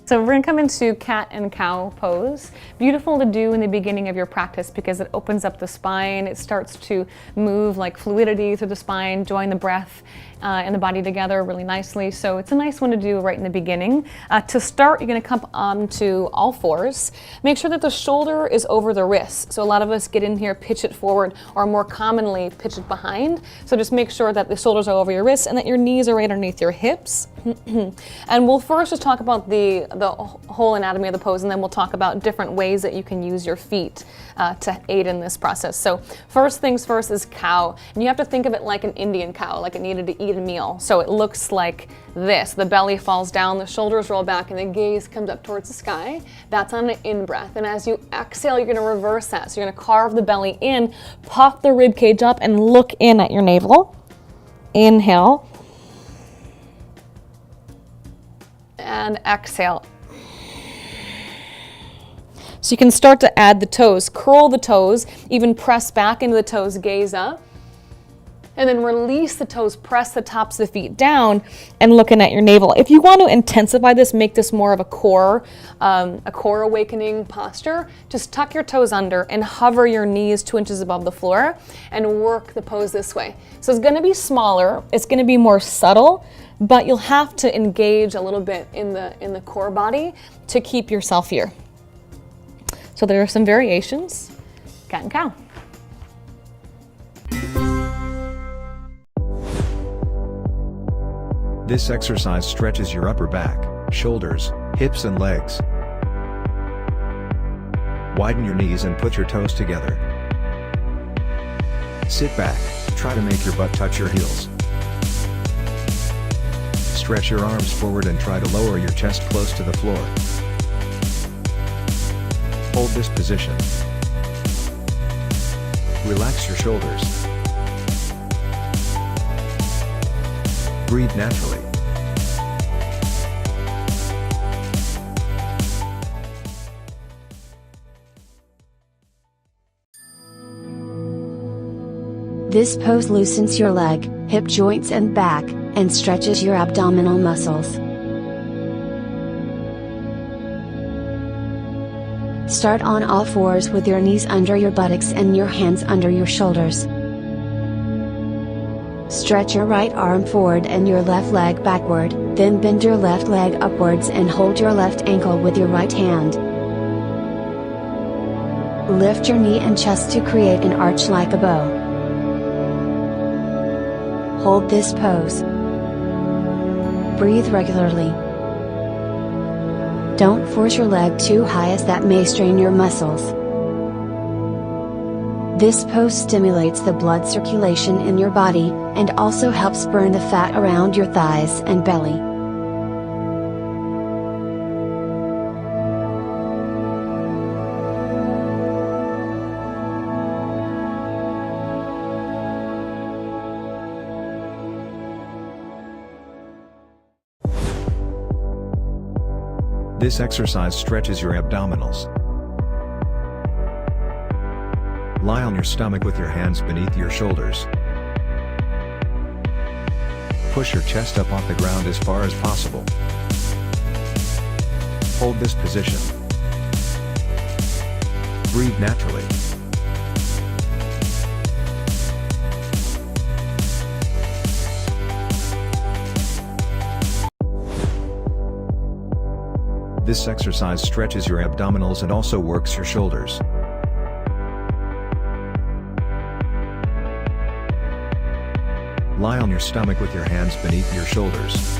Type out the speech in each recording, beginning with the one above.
So we're going to come into cat and cow pose. Beautiful to do in the beginning of your practice because it opens up the spine. It starts to move like fluidity through the spine, join the breath and the body together really nicely. So it's a nice one to do right in the beginning. To start, you're going to come onto all fours. Make sure that the shoulder is over the wrist. So a lot of us get in here, pitch it forward, or more commonly pitch it behind. So just make sure that the shoulders are over your wrists and that your knees are right underneath your hips. And we'll first just talk about the whole anatomy of the pose, and then we'll talk about different ways that you can use your feet to aid in this process. So first things first is cow. And you have to think of it like an Indian cow, like it needed to eat a meal. So it looks like this. The belly falls down, the shoulders roll back, and the gaze comes up towards the sky. That's on an in-breath. And as you exhale, you're gonna reverse that. So you're gonna carve the belly in, puff the rib cage up, and look in at your navel. Inhale. And exhale. So you can start to add the toes, curl the toes, even press back into the toes, gaze up, and then release the toes, press the tops of the feet down and looking at your navel. If you want to intensify this, make this more of a core awakening posture, just tuck your toes under and hover your knees 2 inches above the floor and work the pose this way. So it's gonna be smaller, it's gonna be more subtle, but you'll have to engage a little bit in the core body to keep yourself here. So there are some variations. Cat and cow. This exercise stretches your upper back, shoulders, hips and legs. Widen your knees and put your toes together. Sit back, try to make your butt touch your heels. Stretch your arms forward and try to lower your chest close to the floor. Hold this position. Relax your shoulders. Breathe naturally. This pose loosens your leg, hip joints and back, and stretches your abdominal muscles. Start on all fours with your knees under your buttocks and your hands under your shoulders. Stretch your right arm forward and your left leg backward, then bend your left leg upwards and hold your left ankle with your right hand. Lift your knee and chest to create an arch like a bow. Hold this pose. Breathe regularly. Don't force your leg too high as that may strain your muscles. This pose stimulates the blood circulation in your body, and also helps burn the fat around your thighs and belly. This exercise stretches your abdominals. Lie on your stomach with your hands beneath your shoulders. Push your chest up off the ground as far as possible. Hold this position. Breathe naturally. This exercise stretches your abdominals and also works your shoulders. Lie on your stomach with your hands beneath your shoulders.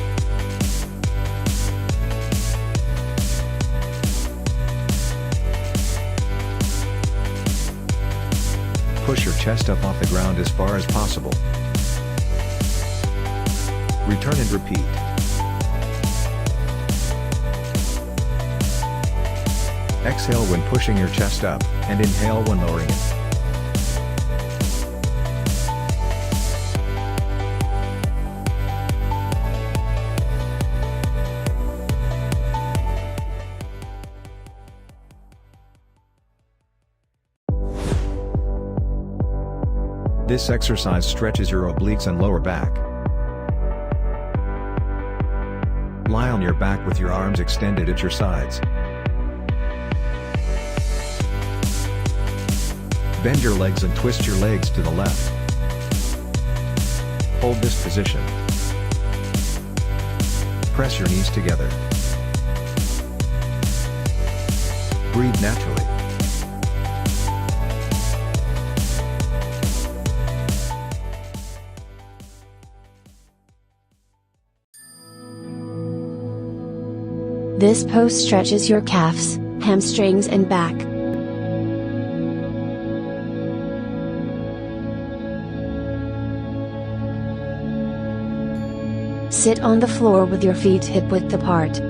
Push your chest up off the ground as far as possible. Return and repeat. Exhale when pushing your chest up, and inhale when lowering it. This exercise stretches your obliques and lower back. Lie on your back with your arms extended at your sides. Bend your legs and twist your legs to the left. Hold this position. Press your knees together. Breathe naturally. This pose stretches your calves, hamstrings and back. Sit on the floor with your feet hip-width apart.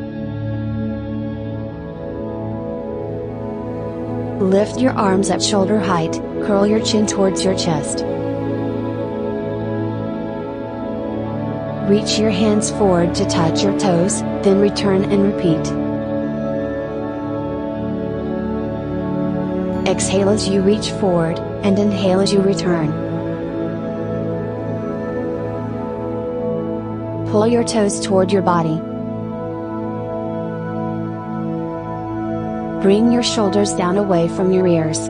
Lift your arms at shoulder height, curl your chin towards your chest. Reach your hands forward to touch your toes, then return and repeat. Exhale as you reach forward, and inhale as you return. Pull your toes toward your body. Bring your shoulders down away from your ears.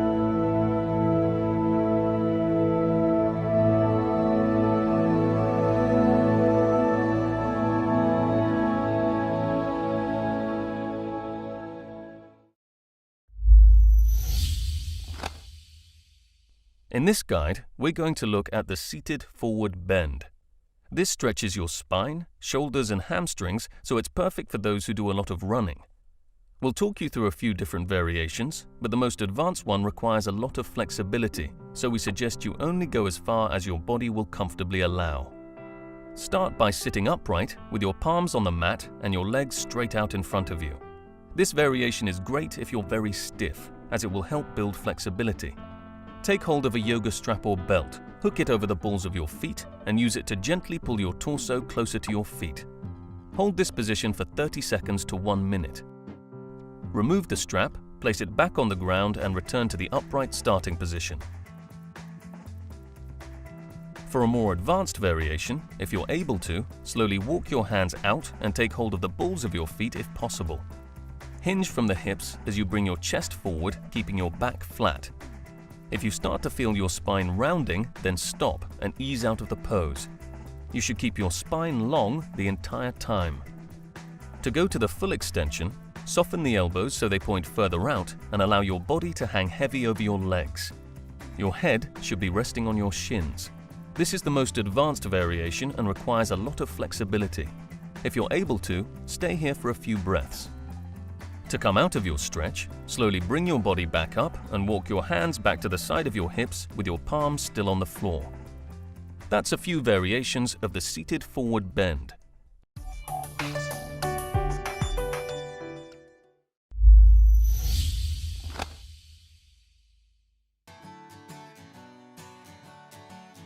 In this guide, we're going to look at the seated forward bend. This stretches your spine, shoulders and hamstrings, so it's perfect for those who do a lot of running. We'll talk you through a few different variations, but the most advanced one requires a lot of flexibility, so we suggest you only go as far as your body will comfortably allow. Start by sitting upright with your palms on the mat and your legs straight out in front of you. This variation is great if you're very stiff, as it will help build flexibility. Take hold of a yoga strap or belt, hook it over the balls of your feet, and use it to gently pull your torso closer to your feet. Hold this position for 30 seconds to 1 minute. Remove the strap, place it back on the ground and return to the upright starting position. For a more advanced variation, if you're able to, slowly walk your hands out and take hold of the balls of your feet if possible. Hinge from the hips as you bring your chest forward, keeping your back flat. If you start to feel your spine rounding, then stop and ease out of the pose. You should keep your spine long the entire time. To go to the full extension, soften the elbows so they point further out and allow your body to hang heavy over your legs. Your head should be resting on your shins. This is the most advanced variation and requires a lot of flexibility. If you're able to, stay here for a few breaths. To come out of your stretch, slowly bring your body back up and walk your hands back to the side of your hips with your palms still on the floor. That's a few variations of the seated forward bend.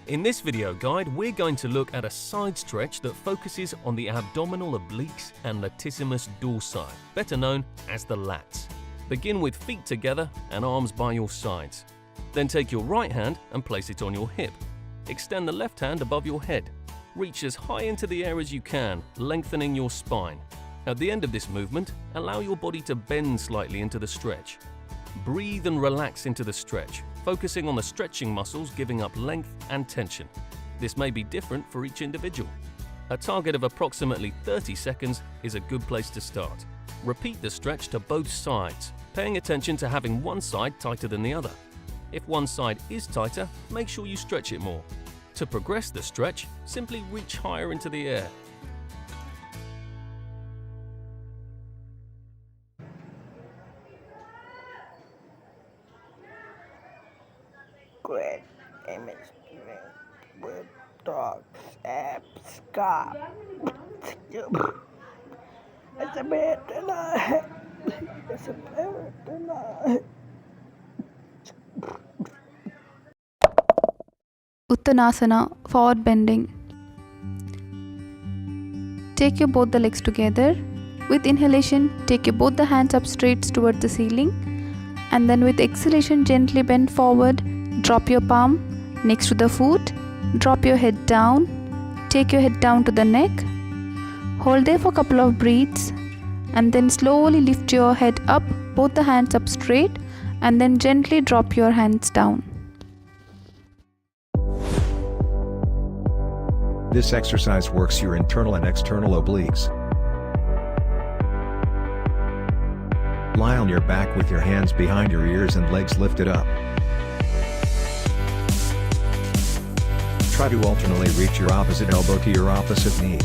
In this video guide, we're going to look at a side stretch that focuses on the abdominal obliques and latissimus dorsi, better known as the lats. Begin with feet together and arms by your sides. Then take your right hand and place it on your hip. Extend the left hand above your head. Reach as high into the air as you can, lengthening your spine. At the end of this movement, allow your body to bend slightly into the stretch. Breathe and relax into the stretch, focusing on the stretching muscles giving up length and tension. This may be different for each individual. A target of approximately 30 seconds is a good place to start. Repeat the stretch to both sides, paying attention to having one side tighter than the other. If one side is tighter, make sure you stretch it more. To progress the stretch, simply reach higher into the air. Great image with dogs and Scott. It's a bit tonight. It's a parrot tonight. Uttanasana, forward bending. Take your both the legs together. With inhalation, take your both the hands up straight towards the ceiling, and then with exhalation, gently bend forward. Drop your palm next to the foot. Drop your head down. Take your head down to the neck. Hold there for a couple of breaths and then slowly lift your head up, both the hands up straight, and then gently drop your hands down. This exercise works your internal and external obliques. Lie on your back with your hands behind your ears and legs lifted up. Try to alternately reach your opposite elbow to your opposite knee.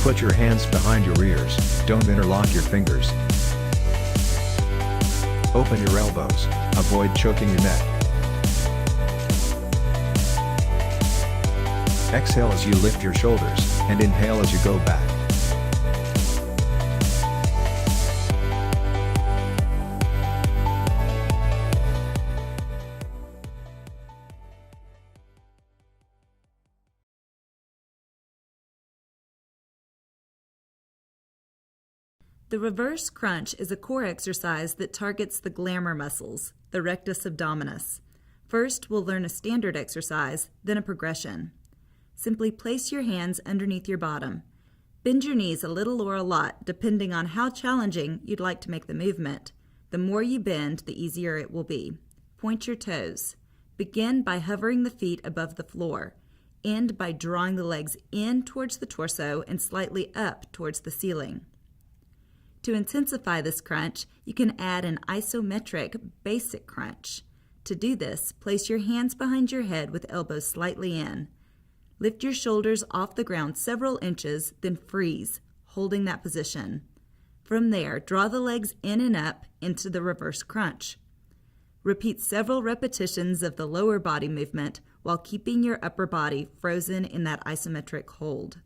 Put your hands behind your ears, don't interlock your fingers. Open your elbows, avoid choking your neck. Exhale as you lift your shoulders, and inhale as you go back. The reverse crunch is a core exercise that targets the glamour muscles, the rectus abdominis. First, we'll learn a standard exercise, then a progression. Simply place your hands underneath your bottom. Bend your knees a little or a lot, depending on how challenging you'd like to make the movement. The more you bend, the easier it will be. Point your toes. Begin by hovering the feet above the floor. End by drawing the legs in towards the torso and slightly up towards the ceiling. To intensify this crunch, you can add an isometric basic crunch. To do this, place your hands behind your head with elbows slightly in. Lift your shoulders off the ground several inches, then freeze, holding that position. From there, draw the legs in and up into the reverse crunch. Repeat several repetitions of the lower body movement while keeping your upper body frozen in that isometric hold.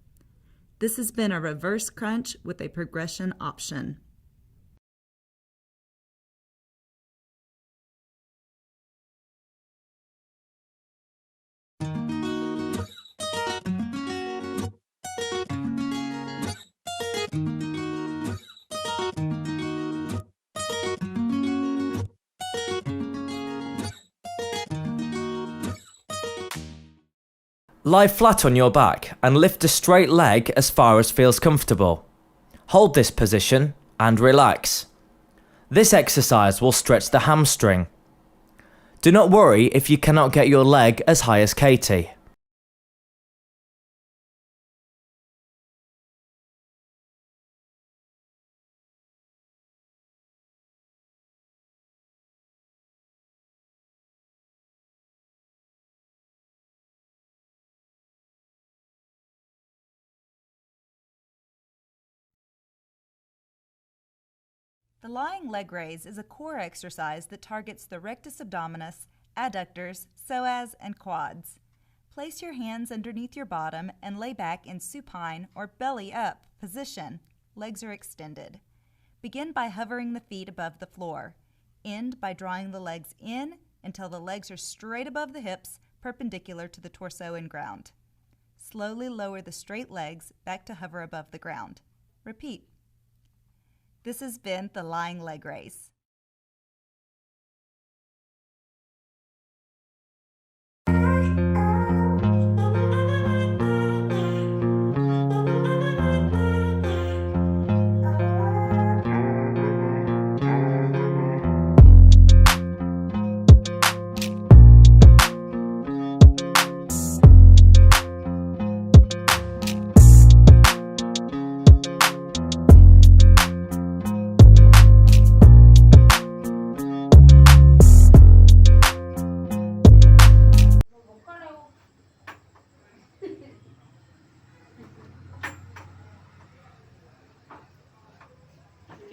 This has been a reverse crunch with a progression option. Lie flat on your back and lift a straight leg as far as feels comfortable. Hold this position and relax. This exercise will stretch the hamstring. Do not worry if you cannot get your leg as high as Katie. The lying leg raise is a core exercise that targets the rectus abdominis, adductors, psoas, and quads. Place your hands underneath your bottom and lay back in supine or belly up position. Legs are extended. Begin by hovering the feet above the floor. End by drawing the legs in until the legs are straight above the hips, perpendicular to the torso and ground. Slowly lower the straight legs back to hover above the ground. Repeat. This has been the lying leg raise.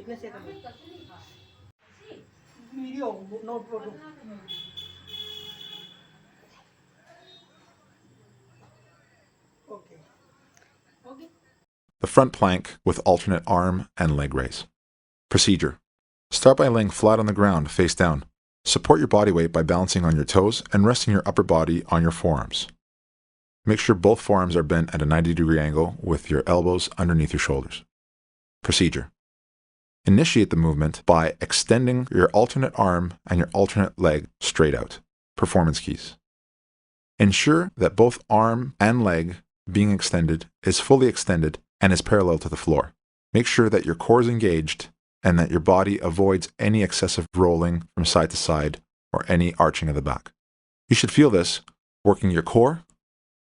कितने second video note photo okay The front plank with alternate arm and leg raise. Procedure. Start by laying flat on the ground, face down. Support your body weight by balancing on your toes and resting your upper body on your forearms. Make sure both forearms are bent at a 90-degree angle with your elbows underneath your shoulders. Procedure. Initiate the movement by extending your alternate arm and your alternate leg straight out. Performance keys. Ensure that both arm and leg being extended is fully extended and is parallel to the floor. Make sure that your core is engaged and that your body avoids any excessive rolling from side to side or any arching of the back. You should feel this working your core,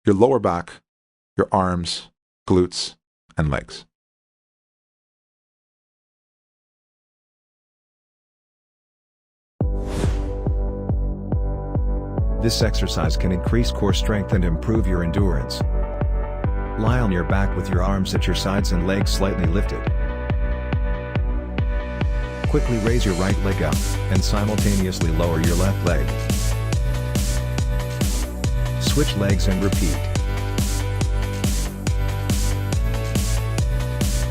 your lower back, your arms, glutes, and legs. This exercise can increase core strength and improve your endurance. Lie on your back with your arms at your sides and legs slightly lifted. Quickly raise your right leg up, and simultaneously lower your left leg. Switch legs and repeat.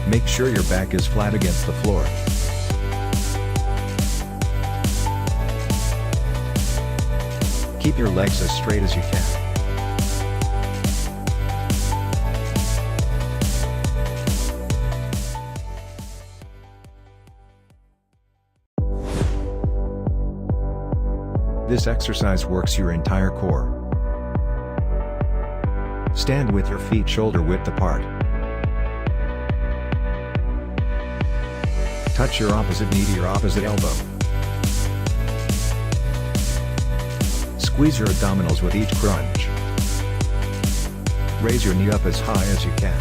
Make sure your back is flat against the floor. Keep your legs as straight as you can. This exercise works your entire core. Stand with your feet shoulder width apart. Touch your opposite knee to your opposite elbow. Squeeze your abdominals with each crunch. Raise your knee up as high as you can.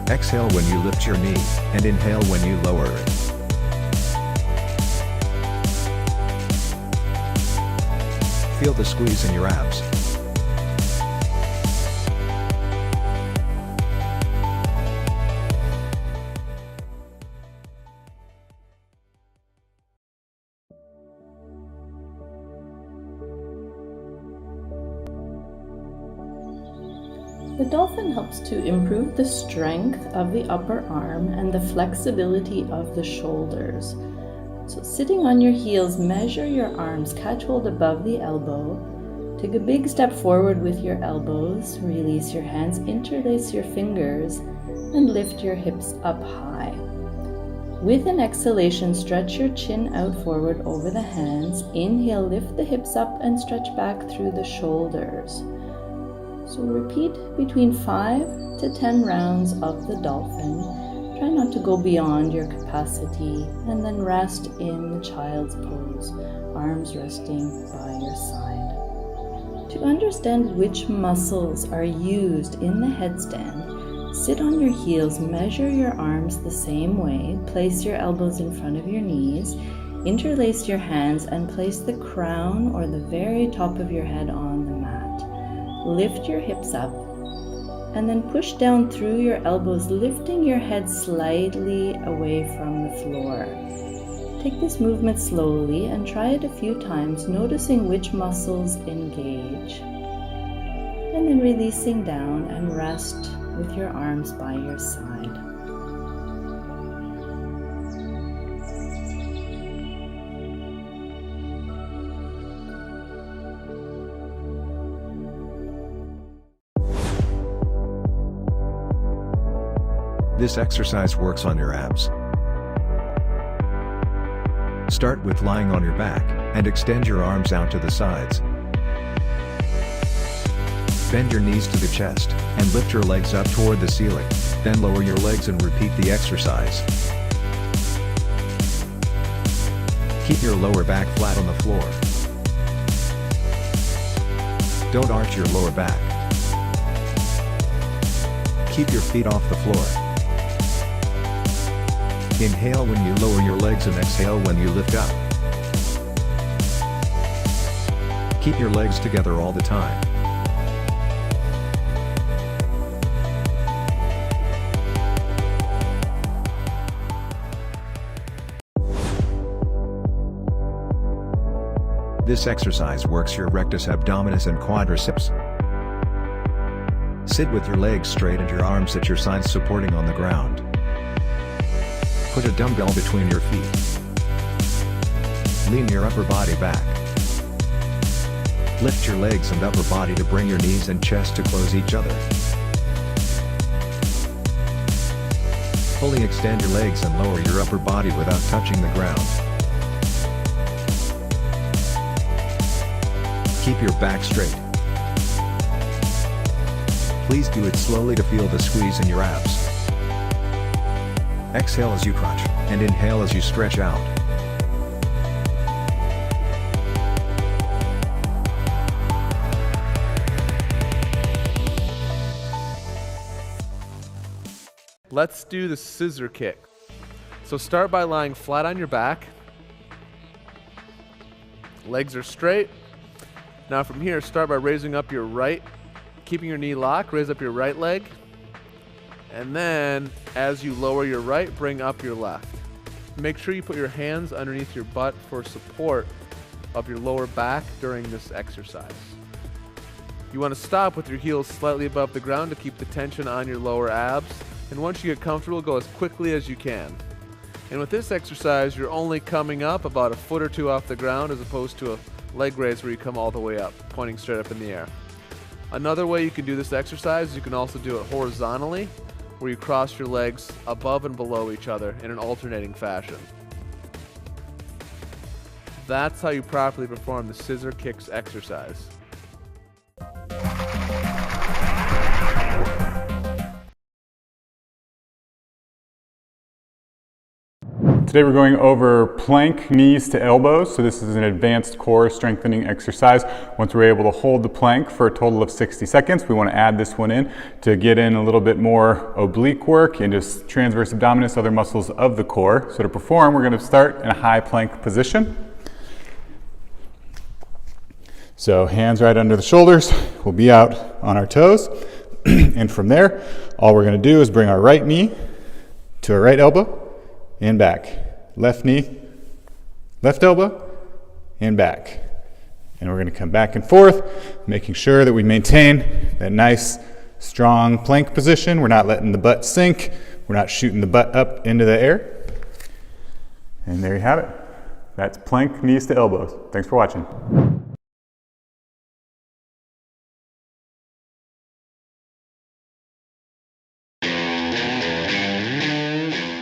Exhale when you lift your knee, and inhale when you lower it. Feel the squeeze in your abs. The dolphin helps to improve the strength of the upper arm and the flexibility of the shoulders. So sitting on your heels, measure your arms, catch hold above the elbow. Take a big step forward with your elbows, release your hands, interlace your fingers, and lift your hips up high. With an exhalation, stretch your chin out forward over the hands. Inhale, lift the hips up and stretch back through the shoulders. So repeat between 5 to 10 rounds of the dolphin. Try not to go beyond your capacity, and then rest in the child's pose, arms resting by your side. To understand which muscles are used in the headstand, sit on your heels, measure your arms the same way, place your elbows in front of your knees, interlace your hands, and place the crown or the very top of your head on the mat. Lift your hips up, and then push down through your elbows, lifting your head slightly away from the floor. Take this movement slowly and try it a few times, noticing which muscles engage. And then releasing down and rest with your arms by your side. This exercise works on your abs. Start with lying on your back, and extend your arms out to the sides. Bend your knees to the chest, and lift your legs up toward the ceiling, then lower your legs and repeat the exercise. Keep your lower back flat on the floor. Don't arch your lower back. Keep your feet off the floor. Inhale when you lower your legs and exhale when you lift up. Keep your legs together all the time. This exercise works your rectus abdominis and quadriceps. Sit with your legs straight and your arms at your sides supporting on the ground. Put a dumbbell between your feet. Lean your upper body back. Lift your legs and upper body to bring your knees and chest to close each other. Fully extend your legs and lower your upper body without touching the ground. Keep your back straight. Please do it slowly to feel the squeeze in your abs. Exhale as you crunch, and inhale as you stretch out. Let's do the scissor kick. So start by lying flat on your back. Legs are straight. Now from here, start by raising up your right, keeping your knee locked, raise up your right leg. And then as you lower your right, bring up your left. Make sure you put your hands underneath your butt for support of your lower back during this exercise. You want to stop with your heels slightly above the ground to keep the tension on your lower abs. And once you get comfortable, go as quickly as you can. And with this exercise, you're only coming up about a foot or two off the ground as opposed to a leg raise where you come all the way up, pointing straight up in the air. Another way you can do this exercise, you can also do it horizontally, where you cross your legs above and below each other in an alternating fashion. That's how you properly perform the scissor kicks exercise. Today we're going over plank knees to elbows. So this is an advanced core strengthening exercise. Once we're able to hold the plank for a total of 60 seconds, we want to add this one in to get in a little bit more oblique work and just transverse abdominis, other muscles of the core. So to perform, we're going to start in a high plank position. So hands right under the shoulders. We'll be out on our toes. And from there, all we're going to do is bring our right knee to our right elbow and back. Left knee, left elbow, and back. And we're going to come back and forth, making sure that we maintain that nice, strong plank position. We're not letting the butt sink. We're not shooting the butt up into the air. And there you have it. That's plank knees to elbows. Thanks for watching.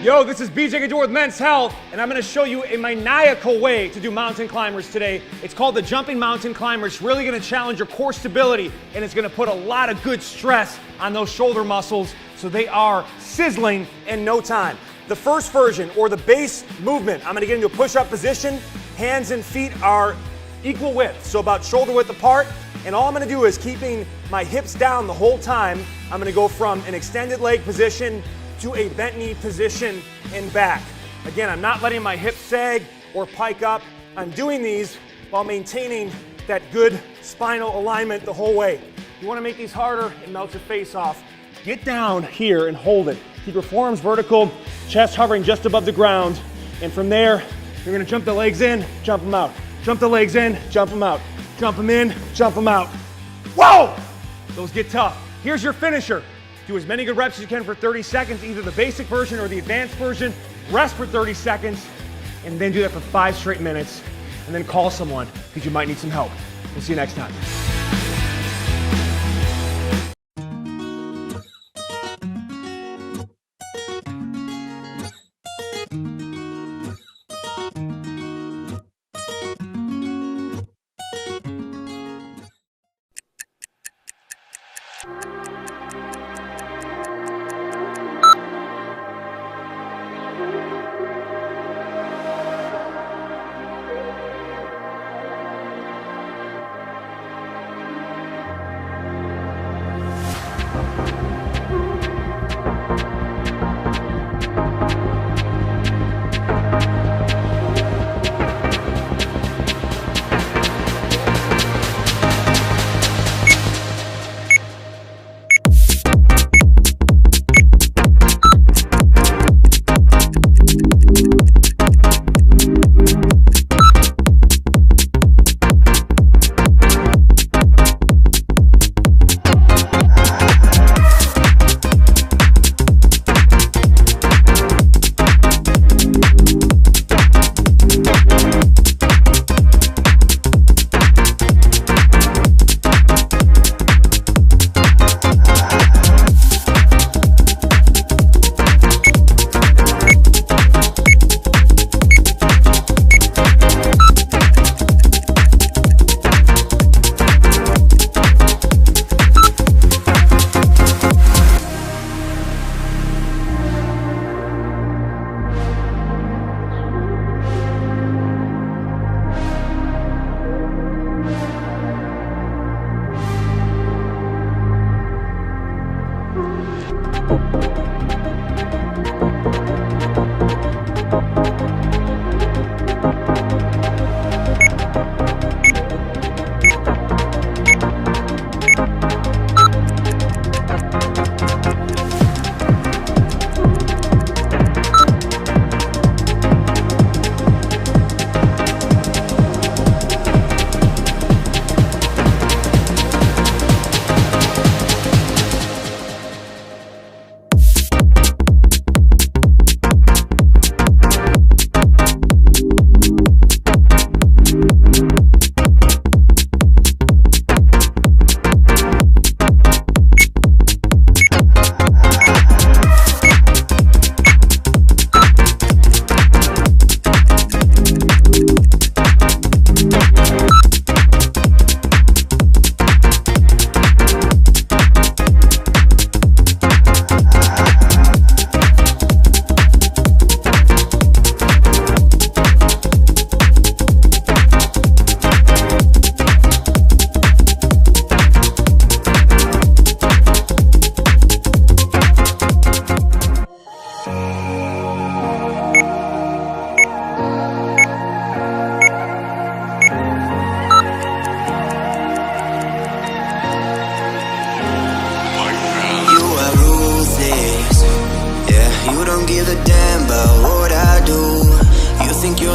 Yo, this is BJ Gador with Men's Health, and I'm going to show you a maniacal way to do mountain climbers today. It's called the jumping mountain climber. It's really going to challenge your core stability, and it's going to put a lot of good stress on those shoulder muscles so they are sizzling in no time. The first version, or the base movement, I'm going to get into a push-up position. Hands and feet are equal width, so about shoulder width apart, and all I'm going to do is keeping my hips down the whole time. I'm going to go from an extended leg position to a bent knee position and back. Again, I'm not letting my hips sag or pike up. I'm doing these while maintaining that good spinal alignment the whole way. You want to make these harder, it melts your face off. Get down here and hold it. Keep your forearms vertical, chest hovering just above the ground. And from there, you're going to jump the legs in, jump them out. Jump the legs in, jump them out. Jump them in, jump them out. Whoa! Those get tough. Here's your finisher. Do as many good reps as you can for 30 seconds, either the basic version or the advanced version. Rest for 30 seconds, and then do that for 5 straight minutes. And then call someone, because you might need some help. We'll see you next time.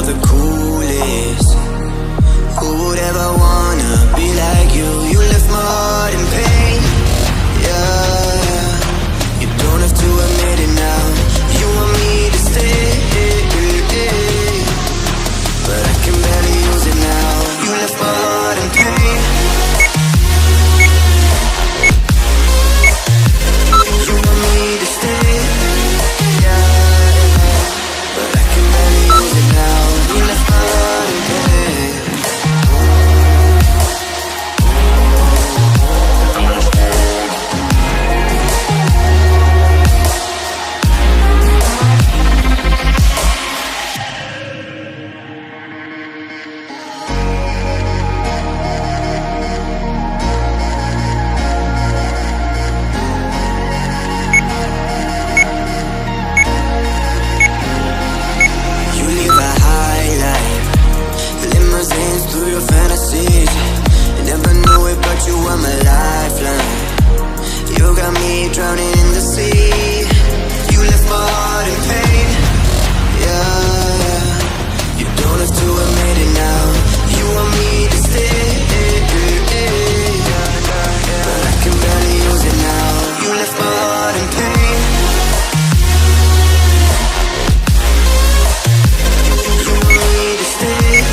you're the coolest. Who would ever wanna be like you? You left my heart in pain, yeah. You don't have to admit it now. You want me to stay, but I can barely use it now. You left my heart in pain. You want me to stay, yeah, but I can barely use it now. You left my heart in pain. Through your fantasies, I never knew it, but you were my lifeline. You got me drowning in the sea. You left my heart in pain, yeah. You don't have to admit it now. You want me to stay, but I can barely use it now. You left my heart in pain. You want me to stay,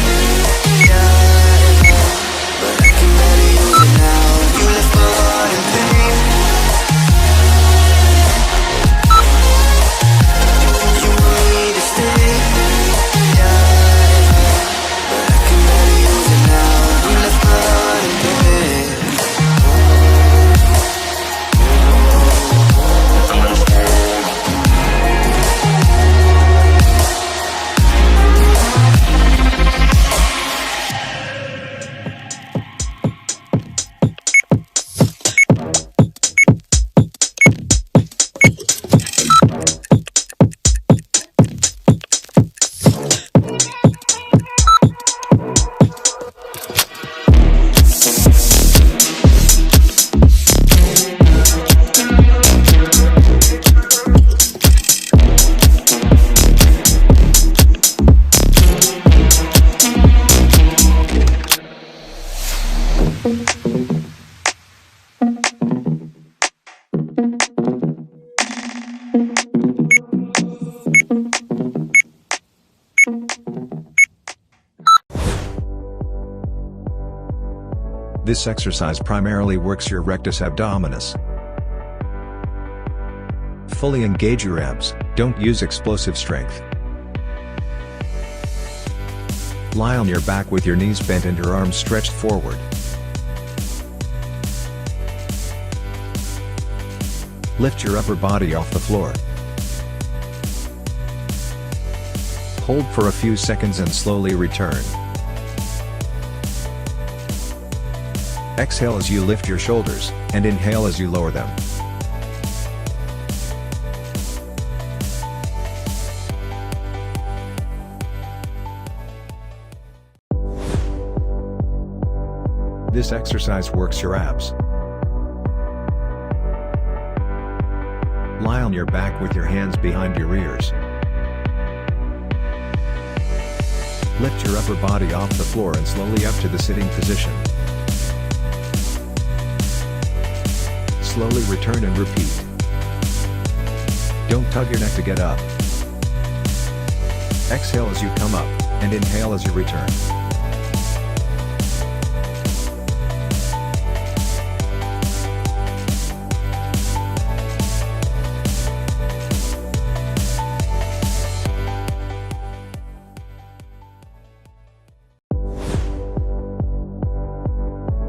This exercise primarily works your rectus abdominis. Fully engage your abs, don't use explosive strength. Lie on your back with your knees bent and your arms stretched forward. Lift your upper body off the floor. Hold for a few seconds and slowly return. Exhale as you lift your shoulders, and inhale as you lower them. This exercise works your abs. Lie on your back with your hands behind your ears. Lift your upper body off the floor and slowly up to the sitting position. Slowly return and repeat. Don't tug your neck to get up. Exhale as you come up, and inhale as you return.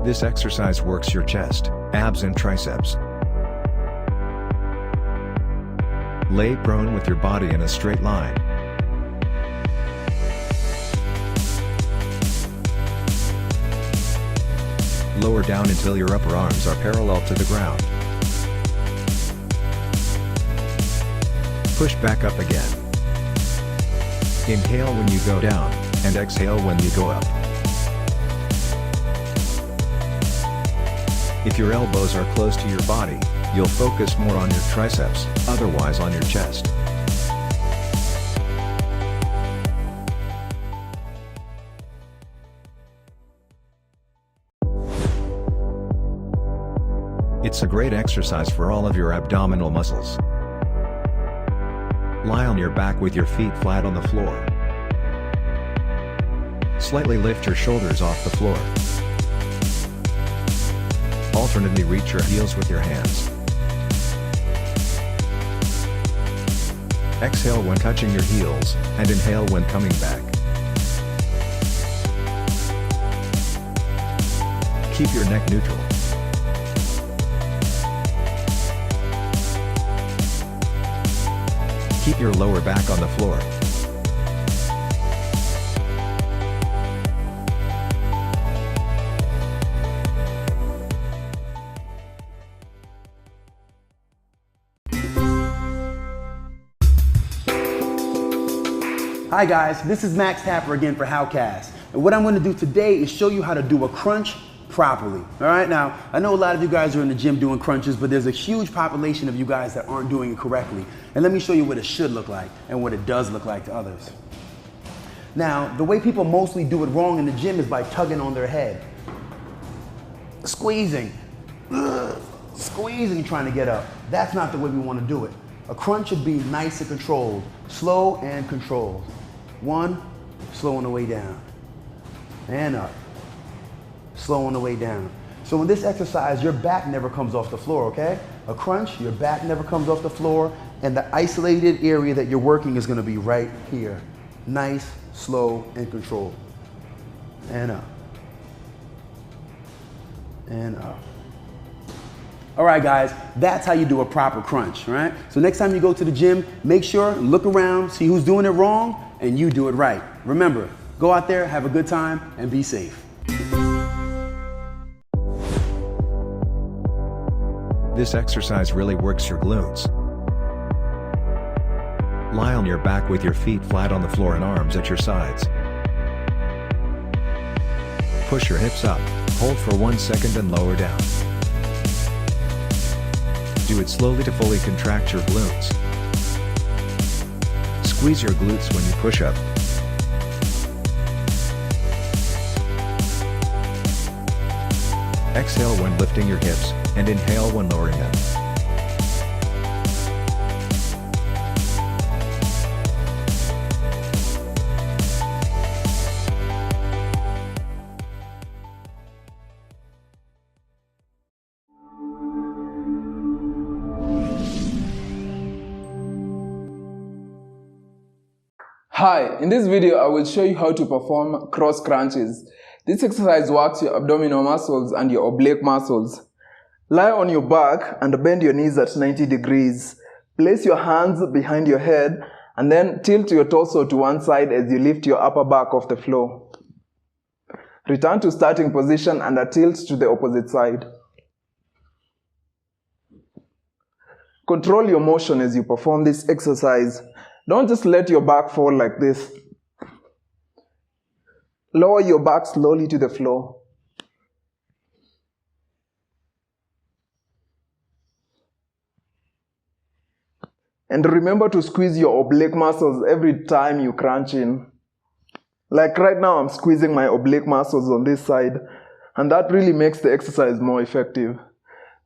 This exercise works your chest, abs and triceps. Lay prone with your body in a straight line. Lower down until your upper arms are parallel to the ground. Push back up again. Inhale when you go down, and exhale when you go up. If your elbows are close to your body, you'll focus more on your triceps, otherwise on your chest. It's a great exercise for all of your abdominal muscles. Lie on your back with your feet flat on the floor. Slightly lift your shoulders off the floor. Alternately reach your heels with your hands. Exhale when touching your heels, and inhale when coming back. Keep your neck neutral. Keep your lower back on the floor. Hi guys, this is Max Tapper again for Howcast. And what I'm going to do today is show you how to do a crunch properly. All right, now I know a lot of you guys are in the gym doing crunches, but there's a huge population of you guys that aren't doing it correctly. And let me show you what it should look like and what it does look like to others. Now, the way people mostly do it wrong in the gym is by tugging on their head. Squeezing. Squeezing trying to get up. That's not the way we want to do it. A crunch should be nice and controlled. Slow and controlled. 1, slow on the way down. And up. Slow on the way down. So in this exercise, your back never comes off the floor, okay? A crunch, your back never comes off the floor, and the isolated area that you're working is gonna be right here. Nice, slow, and controlled. And up. And up. All right, guys, that's how you do a proper crunch, right? So next time you go to the gym, make sure, look around, see who's doing it wrong, and you do it right. Remember, go out there, have a good time, and be safe. This exercise really works your glutes. Lie on your back with your feet flat on the floor and arms at your sides. Push your hips up, hold for 1 second and lower down. Do it slowly to fully contract your glutes. Squeeze your glutes when you push up. Exhale when lifting your hips, and inhale when lowering them. Hi, in this video I will show you how to perform cross crunches. This exercise works your abdominal muscles and your oblique muscles. Lie on your back and bend your knees at 90 degrees. Place your hands behind your head and then tilt your torso to one side as you lift your upper back off the floor. Return to starting position and a tilt to the opposite side. Control your motion as you perform this exercise. Don't just let your back fall like this. Lower your back slowly to the floor. And remember to squeeze your oblique muscles every time you crunch in. Like right now, I'm squeezing my oblique muscles on this side, and that really makes the exercise more effective.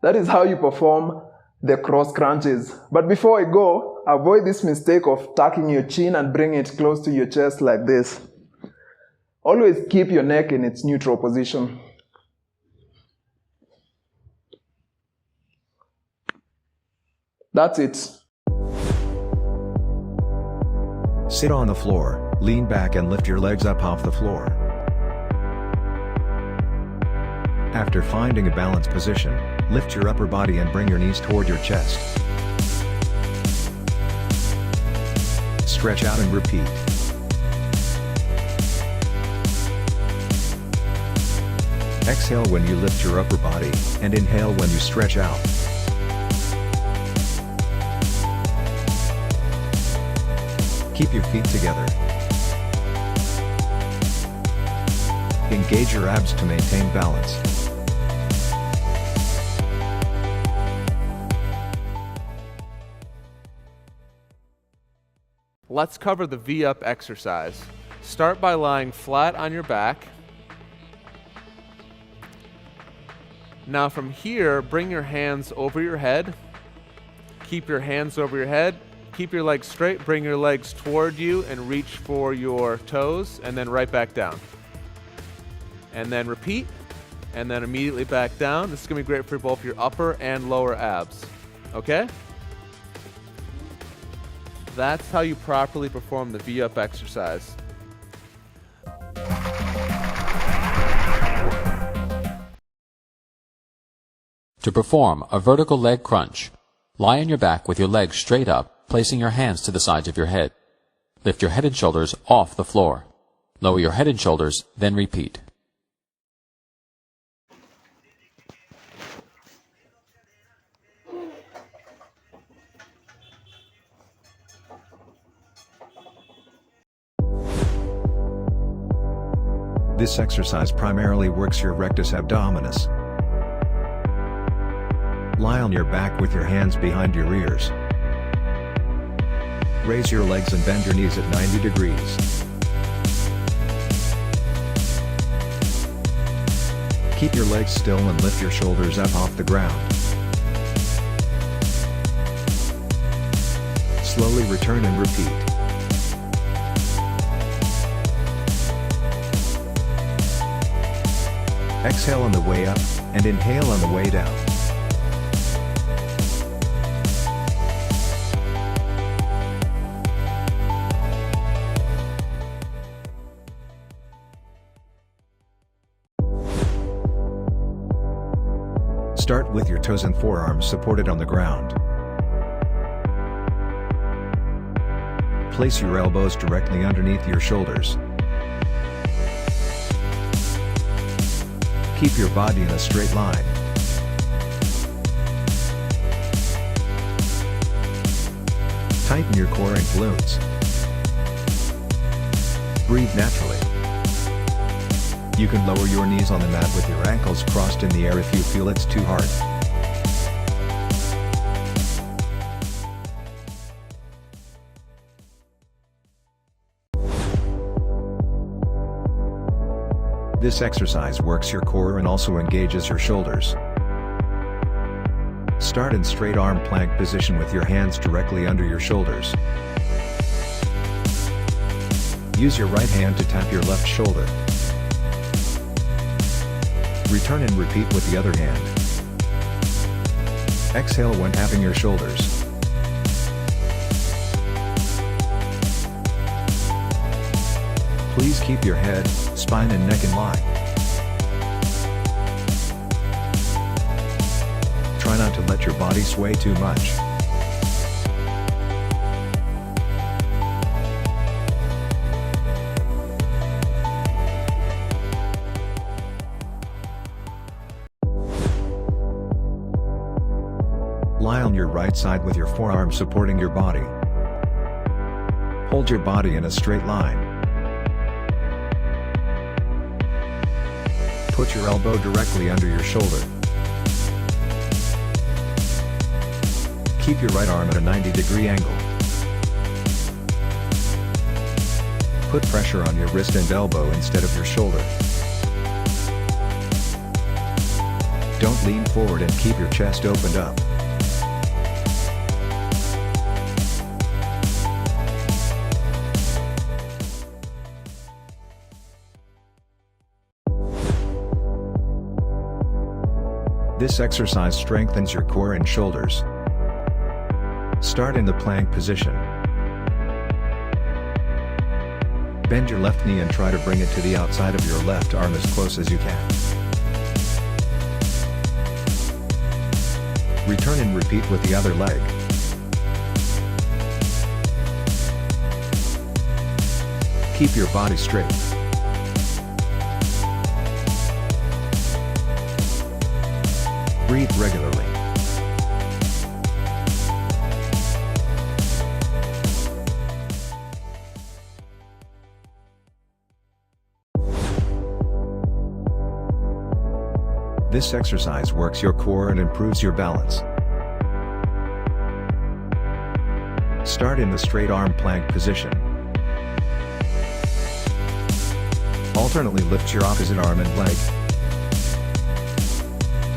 That is how you perform the cross crunches. But before I go, avoid this mistake of tucking your chin and bring it close to your chest like this. Always keep your neck in its neutral position. That's it. Sit on the floor, lean back and lift your legs up off the floor. After finding a balanced position, lift your upper body and bring your knees toward your chest. Stretch out and repeat. Exhale when you lift your upper body, and inhale when you stretch out. Keep your feet together. Engage your abs to maintain balance. Let's cover the V-up exercise. Start by lying flat on your back. Now from here, bring your hands over your head. Keep your hands over your head. Keep your legs straight. Bring your legs toward you and reach for your toes, and then right back down. And then repeat, and then immediately back down. This is going to be great for both your upper and lower abs. Okay? That's how you properly perform the V-up exercise. To perform a vertical leg crunch, lie on your back with your legs straight up, placing your hands to the sides of your head. Lift your head and shoulders off the floor. Lower your head and shoulders, then repeat. This exercise primarily works your rectus abdominis. Lie on your back with your hands behind your ears. Raise your legs and bend your knees at 90 degrees. Keep your legs still and lift your shoulders up off the ground. Slowly return and repeat. Exhale on the way up, and inhale on the way down. Start with your toes and forearms supported on the ground. Place your elbows directly underneath your shoulders. Keep your body in a straight line. Tighten your core and glutes. Breathe naturally. You can lower your knees on the mat with your ankles crossed in the air if you feel it's too hard. This exercise works your core and also engages your shoulders. Start in straight arm plank position with your hands directly under your shoulders. Use your right hand to tap your left shoulder. Return and repeat with the other hand. Exhale when tapping your shoulders. Please keep your head, spine and neck in line. Try not to let your body sway too much. Lie on your right side with your forearm supporting your body. Hold your body in a straight line. Put your elbow directly under your shoulder. Keep your right arm at a 90-degree angle. Put pressure on your wrist and elbow instead of your shoulder. Don't lean forward and keep your chest opened up. This exercise strengthens your core and shoulders. Start in the plank position. Bend your left knee and try to bring it to the outside of your left arm as close as you can. Return and repeat with the other leg. Keep your body straight. Breathe regularly. This exercise works your core and improves your balance. Start in the straight arm plank position. Alternately lift your opposite arm and leg.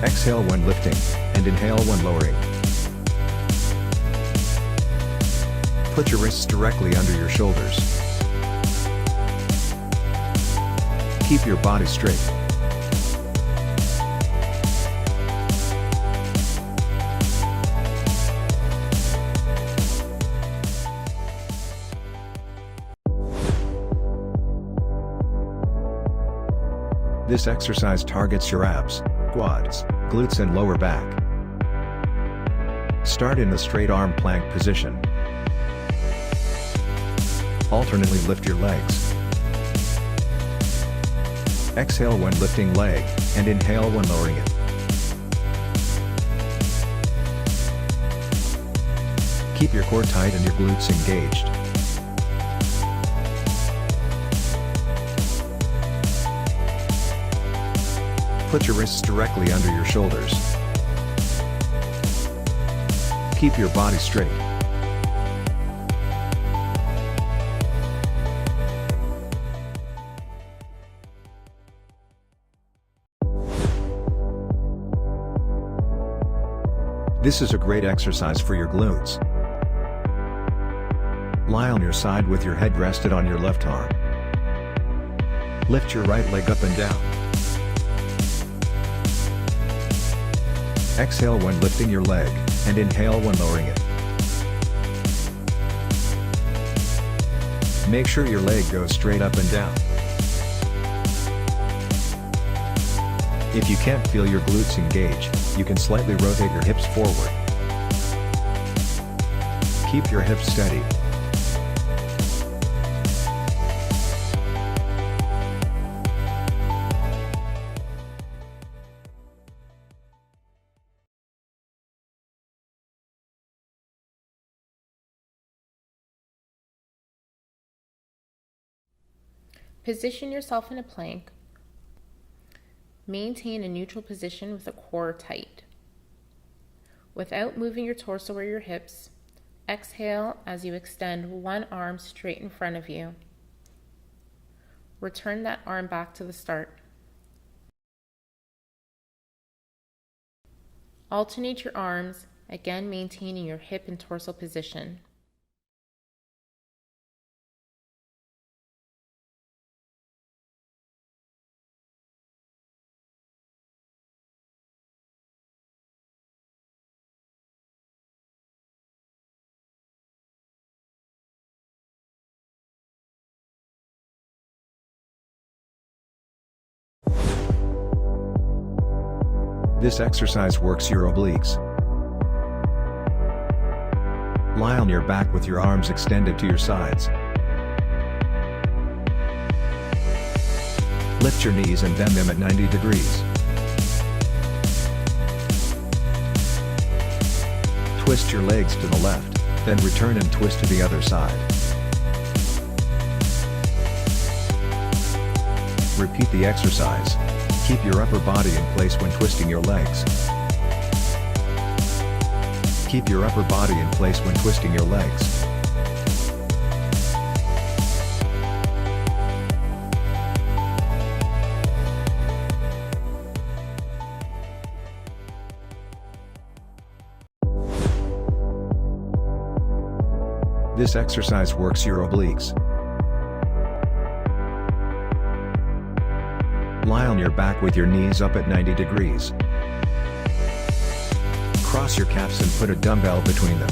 Exhale when lifting, and inhale when lowering. Put your wrists directly under your shoulders. Keep your body straight. This exercise targets your abs, quads, glutes and lower back. Start in the straight arm plank position. Alternately lift your legs. Exhale when lifting leg, and inhale when lowering it. Keep your core tight and your glutes engaged. Put your wrists directly under your shoulders. Keep your body straight. This is a great exercise for your glutes. Lie on your side with your head rested on your left arm. Lift your right leg up and down. Exhale when lifting your leg, and inhale when lowering it. Make sure your leg goes straight up and down. If you can't feel your glutes engage, you can slightly rotate your hips forward. Keep your hips steady. Position yourself in a plank. Maintain a neutral position with the core tight. Without moving your torso or your hips, exhale as you extend one arm straight in front of you. Return that arm back to the start. Alternate your arms, again maintaining your hip and torso position. This exercise works your obliques. Lie on your back with your arms extended to your sides. Lift your knees and bend them at 90 degrees. Twist your legs to the left, then return and twist to the other side. Repeat the exercise. Keep your upper body in place when twisting your legs. Keep your upper body in place when twisting your legs. This exercise works your obliques. Lie on your back with your knees up at 90 degrees. Cross your calves and put a dumbbell between them.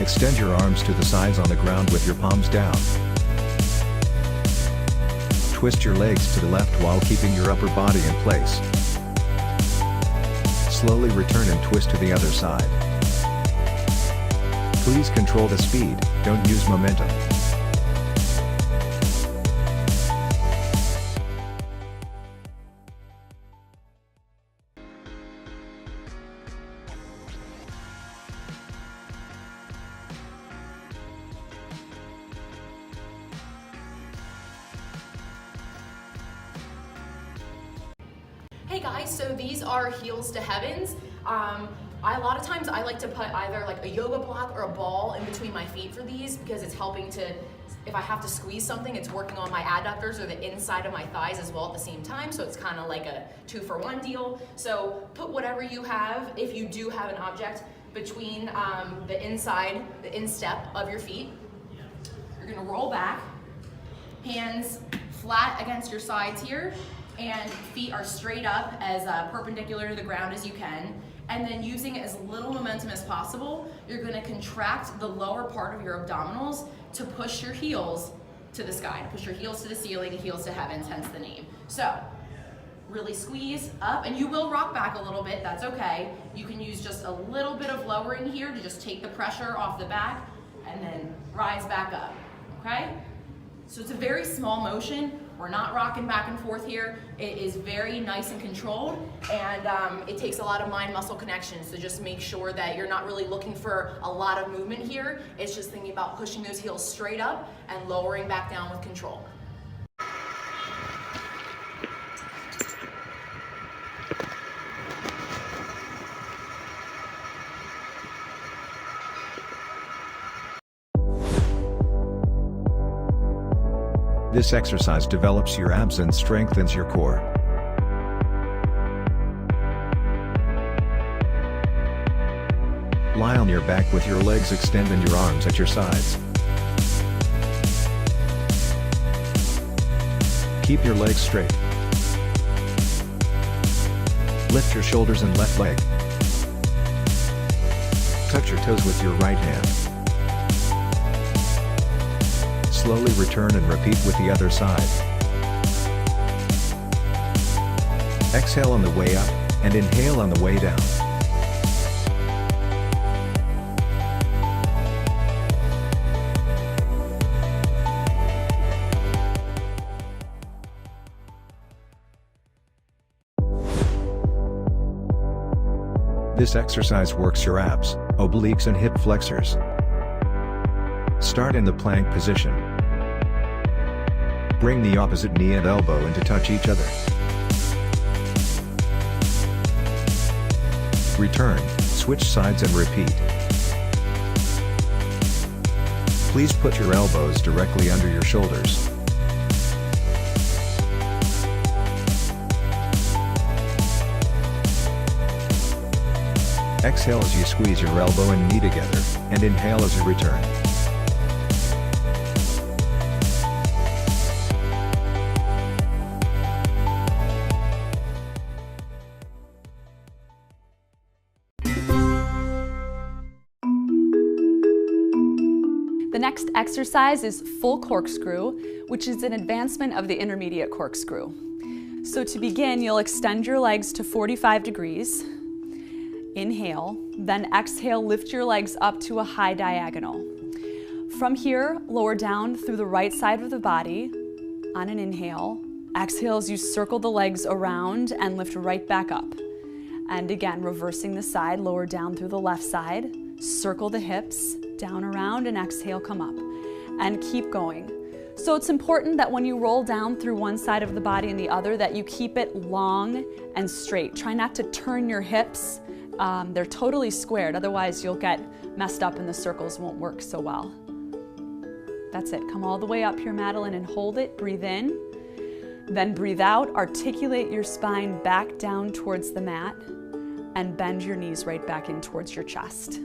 Extend your arms to the sides on the ground with your palms down. Twist your legs to the left while keeping your upper body in place. Slowly return and twist to the other side. Please control the speed, don't use momentum. Hey guys, so these are Heels to Heavens. A lot of times I like to put either like a yoga block or a ball in between my feet for these because it's helping to, if I have to squeeze something, it's working on my adductors or the inside of my thighs as well at the same time. So it's kind of like a 2-for-1 deal. So put whatever you have, if you do have an object, between the inside, the instep of your feet. You're gonna roll back, hands flat against your sides here, and feet are straight up as perpendicular to the ground as you can. And then using as little momentum as possible, you're gonna contract the lower part of your abdominals to push your heels to the sky, to push your heels to the ceiling, heels to heavens, hence the name. So, really squeeze up, and you will rock back a little bit, that's okay. You can use just a little bit of lowering here to just take the pressure off the back, and then rise back up, okay? So it's a very small motion. We're not rocking back and forth here. It is very nice and controlled, and it takes a lot of mind-muscle connection, so just make sure that you're not really looking for a lot of movement here. It's just thinking about pushing those heels straight up and lowering back down with control. This exercise develops your abs and strengthens your core. Lie on your back with your legs extended and your arms at your sides. Keep your legs straight. Lift your shoulders and left leg. Touch your toes with your right hand. Slowly return and repeat with the other side. Exhale on the way up, and inhale on the way down. This exercise works your abs, obliques and hip flexors. Start in the plank position. Bring the opposite knee and elbow in to touch each other. Return, switch sides and repeat. Please put your elbows directly under your shoulders. Exhale as you squeeze your elbow and knee together, and inhale as you return. The next exercise is full corkscrew, which is an advancement of the intermediate corkscrew. So to begin, you'll extend your legs to 45 degrees. Inhale, then exhale, lift your legs up to a high diagonal. From here, lower down through the right side of the body on an inhale. Exhale as you circle the legs around and lift right back up. And again, reversing the side, lower down through the left side, circle the hips, down around, and exhale, come up. And keep going. So it's important that when you roll down through one side of the body and the other, that you keep it long and straight. Try not to turn your hips. They're totally squared, otherwise you'll get messed up and the circles won't work so well. That's it. Come all the way up here, Madeline, and hold it. Breathe in. Then breathe out. Articulate your spine back down towards the mat and bend your knees right back in towards your chest.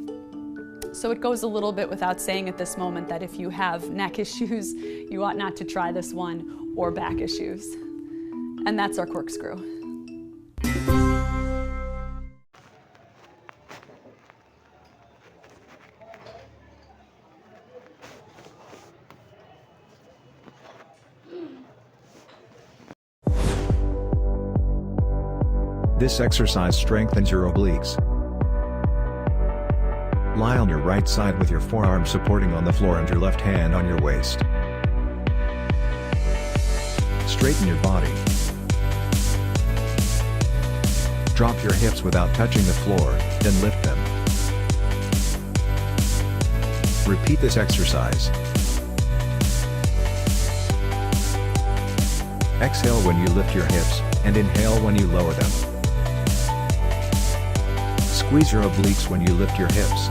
So it goes a little bit without saying at this moment that if you have neck issues, you ought not to try this one, or back issues. And that's our corkscrew. This exercise strengthens your obliques. Lie on your right side with your forearm supporting on the floor and your left hand on your waist. Straighten your body. Drop your hips without touching the floor, then lift them. Repeat this exercise. Exhale when you lift your hips, and inhale when you lower them. Squeeze your obliques when you lift your hips.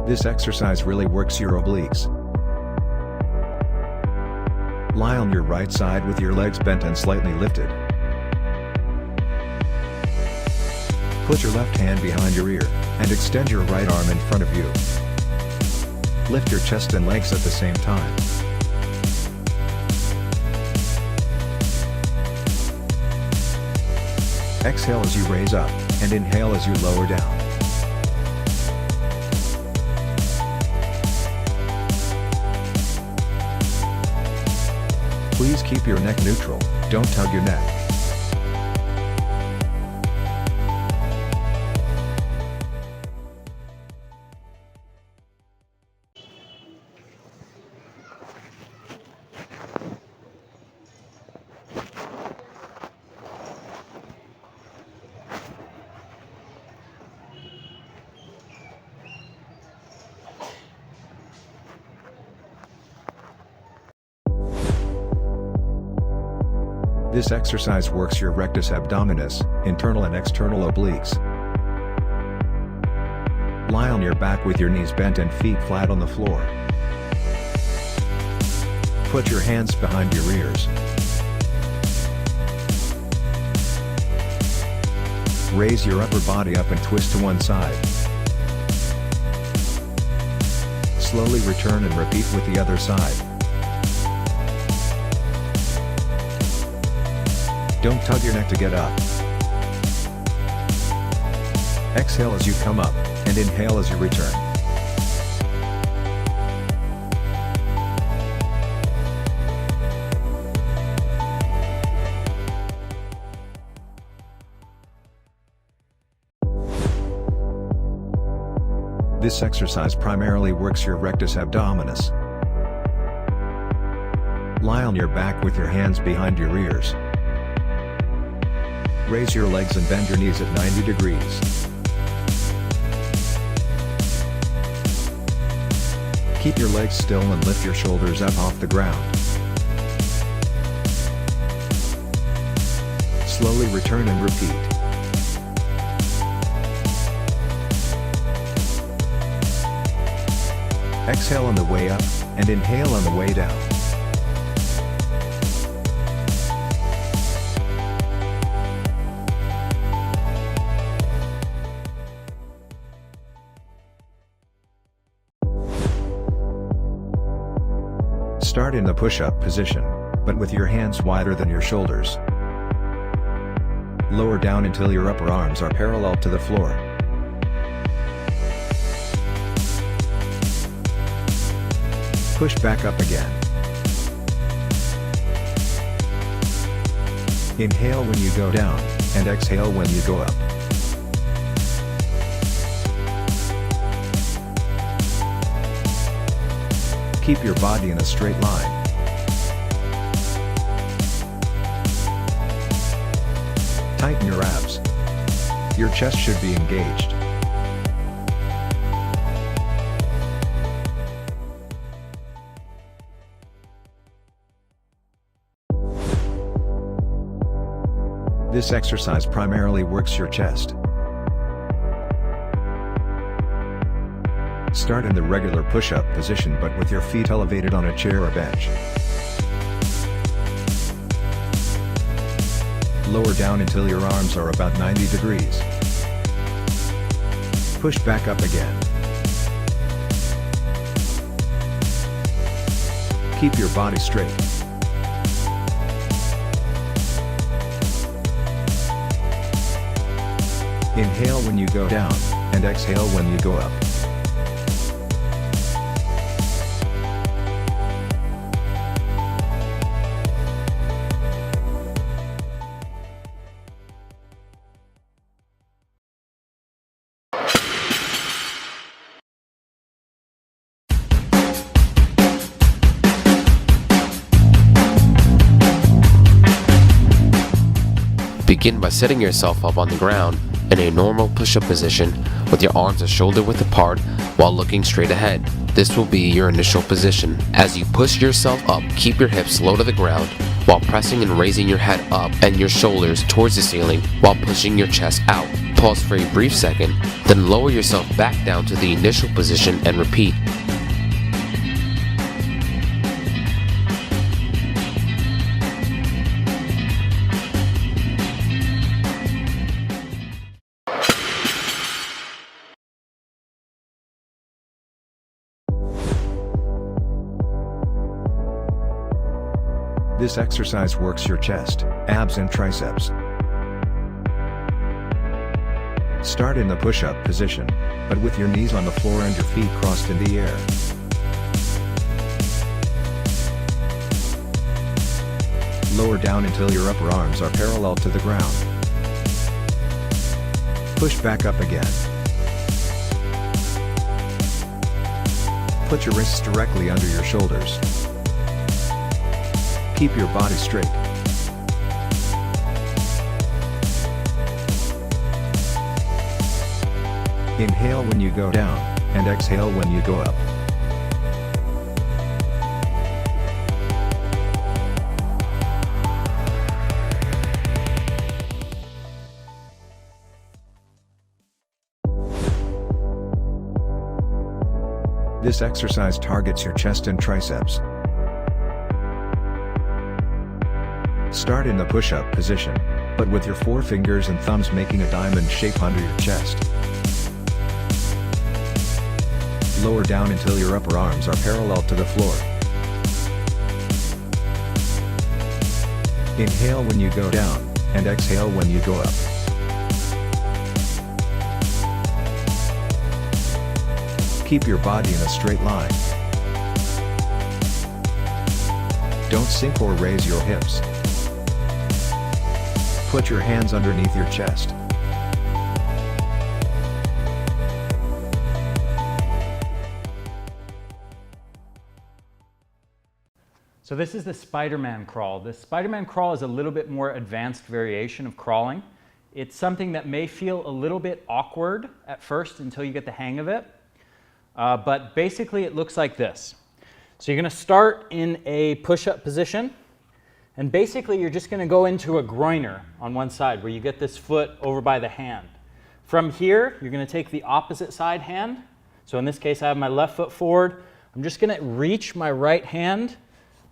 This exercise really works your obliques. Lie on your right side with your legs bent and slightly lifted. Put your left hand behind your ear, and extend your right arm in front of you. Lift your chest and legs at the same time. Exhale as you raise up, and inhale as you lower down. Please keep your neck neutral, don't tug your neck. This exercise works your rectus abdominis, internal and external obliques. Lie on your back with your knees bent and feet flat on the floor. Put your hands behind your ears. Raise your upper body up and twist to one side. Slowly return and repeat with the other side. Don't tug your neck to get up. Exhale as you come up, and inhale as you return. This exercise primarily works your rectus abdominis. Lie on your back with your hands behind your ears. Raise your legs and bend your knees at 90 degrees. Keep your legs still and lift your shoulders up off the ground. Slowly return and repeat. Exhale on the way up, and inhale on the way down. Start in the push-up position, but with your hands wider than your shoulders. Lower down until your upper arms are parallel to the floor. Push back up again. Inhale when you go down, and exhale when you go up. Keep your body in a straight line. Tighten your abs. Your chest should be engaged. This exercise primarily works your chest. Start in the regular push-up position but with your feet elevated on a chair or bench. Lower down until your arms are about 90 degrees. Push back up again. Keep your body straight. Inhale when you go down, and exhale when you go up. Begin by setting yourself up on the ground in a normal push-up position with your arms shoulder width apart while looking straight ahead. This will be your initial position. As you push yourself up, keep your hips low to the ground while pressing and raising your head up and your shoulders towards the ceiling while pushing your chest out. Pause for a brief second, then lower yourself back down to the initial position and repeat. This exercise works your chest, abs and triceps. Start in the push-up position, but with your knees on the floor and your feet crossed in the air. Lower down until your upper arms are parallel to the ground. Push back up again. Put your wrists directly under your shoulders. Keep your body straight. Inhale when you go down, and exhale when you go up. This exercise targets your chest and triceps. Start in the push-up position, but with your forefingers and thumbs making a diamond shape under your chest. Lower down until your upper arms are parallel to the floor. Inhale when you go down, and exhale when you go up. Keep your body in a straight line. Don't sink or raise your hips. Put your hands underneath your chest. So this is the Spider-Man crawl. The Spider-Man crawl is a little bit more advanced variation of crawling. It's something that may feel a little bit awkward at first until you get the hang of it. But basically it looks like this. So you're going to start in a push-up position. And basically you're just going to go into a groiner on one side where you get this foot over by the hand. From here, you're going to take the opposite side hand. So in this case, I have my left foot forward. I'm just going to reach my right hand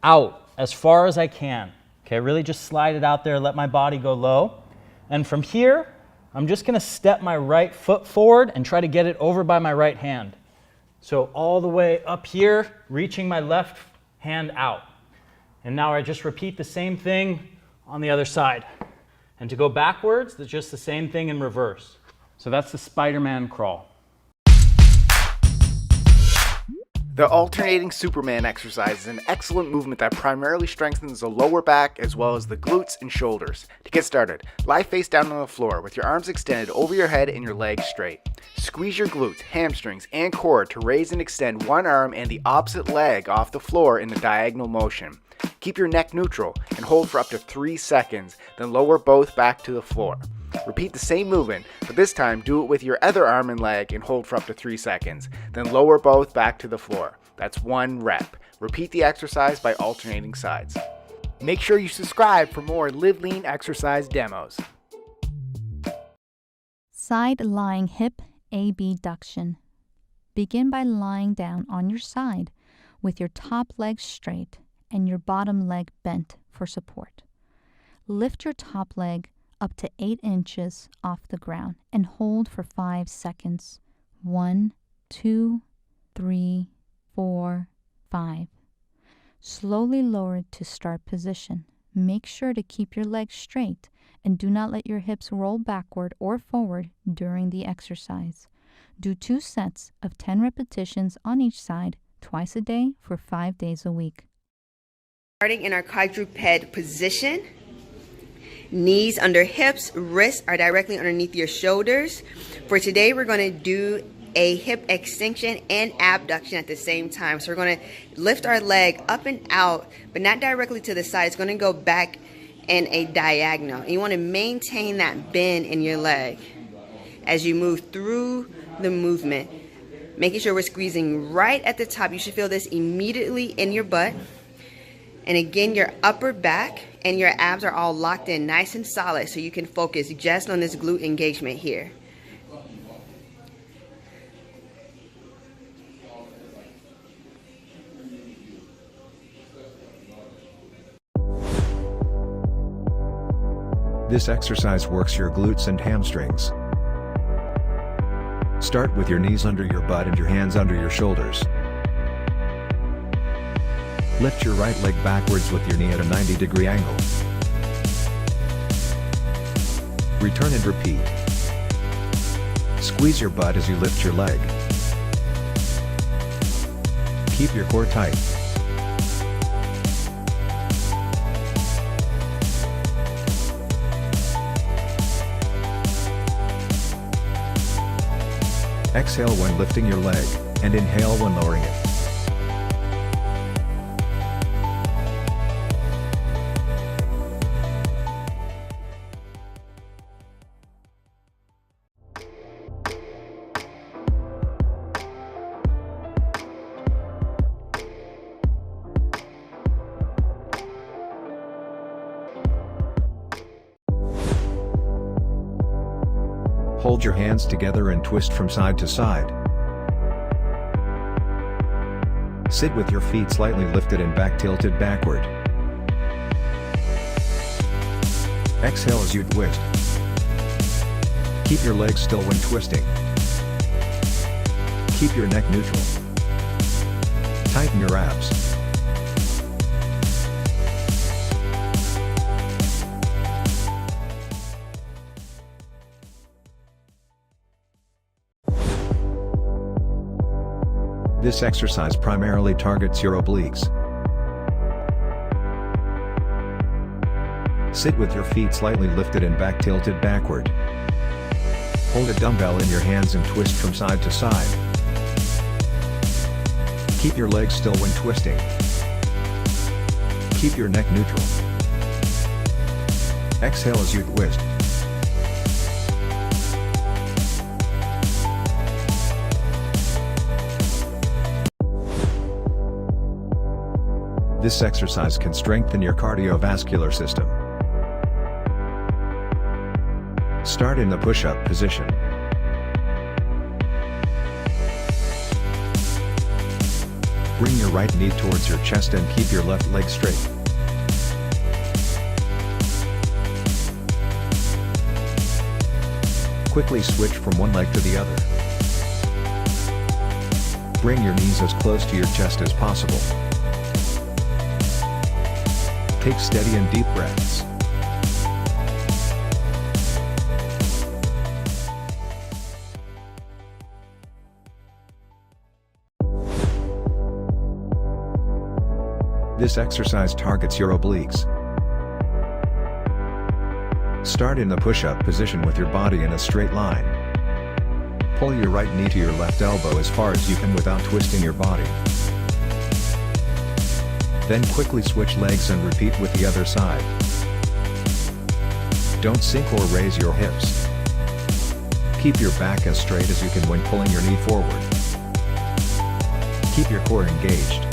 out as far as I can. Okay, really just slide it out there, let my body go low. And from here, I'm just going to step my right foot forward and try to get it over by my right hand. So all the way up here, reaching my left hand out. And now I just repeat the same thing on the other side. And to go backwards, it's just the same thing in reverse. So that's the Spider-Man crawl. The alternating Superman exercise is an excellent movement that primarily strengthens the lower back as well as the glutes and shoulders. To get started, lie face down on the floor with your arms extended over your head and your legs straight. Squeeze your glutes, hamstrings, and core to raise and extend one arm and the opposite leg off the floor in a diagonal motion. Keep your neck neutral and hold for up to 3 seconds, then lower both back to the floor. Repeat the same movement, but this time do it with your other arm and leg and hold for up to 3 seconds, then lower both back to the floor. That's 1 rep. Repeat the exercise by alternating sides. Make sure you subscribe for more Live Lean exercise demos. Side lying hip abduction. Begin by lying down on your side with your top leg straight and your bottom leg bent for support. Lift your top leg up to 8 inches off the ground and hold for 5 seconds. 1, 2, 3, 4, 5. Slowly lower it to start position. Make sure to keep your legs straight and do not let your hips roll backward or forward during the exercise. Do 2 sets of 10 repetitions on each side twice a day for 5 days a week. Starting in our quadruped position, knees under hips, wrists are directly underneath your shoulders. For today, we're going to do a hip extension and abduction at the same time. So we're going to lift our leg up and out, but not directly to the side. It's going to go back in a diagonal. And you want to maintain that bend in your leg. as you move through the movement. Making sure we're squeezing right at the top. You should feel this immediately in your butt. And again, your upper back and your abs are all locked in nice and solid, so you can focus just on this glute engagement here. This exercise works your glutes and hamstrings. Start with your knees under your butt and your hands under your shoulders. Lift your right leg backwards with your knee at a 90-degree angle. Return and repeat. Squeeze your butt as you lift your leg. Keep your core tight. Exhale when lifting your leg, and inhale when lowering it. Hold your hands together and twist from side to side. Sit with your feet slightly lifted and back tilted backward. Exhale as you twist. Keep your legs still when twisting. Keep your neck neutral. Tighten your abs. This exercise primarily targets your obliques. Sit with your feet slightly lifted and back tilted backward. Hold a dumbbell in your hands and twist from side to side. Keep your legs still when twisting. Keep your neck neutral. Exhale as you twist. This exercise can strengthen your cardiovascular system. Start in the push-up position. Bring your right knee towards your chest and keep your left leg straight. Quickly switch from one leg to the other. Bring your knees as close to your chest as possible. Take steady and deep breaths. This exercise targets your obliques. Start in the push-up position with your body in a straight line. Pull your right knee to your left elbow as far as you can without twisting your body. Then quickly switch legs and repeat with the other side. Don't sink or raise your hips. Keep your back as straight as you can when pulling your knee forward. Keep your core engaged.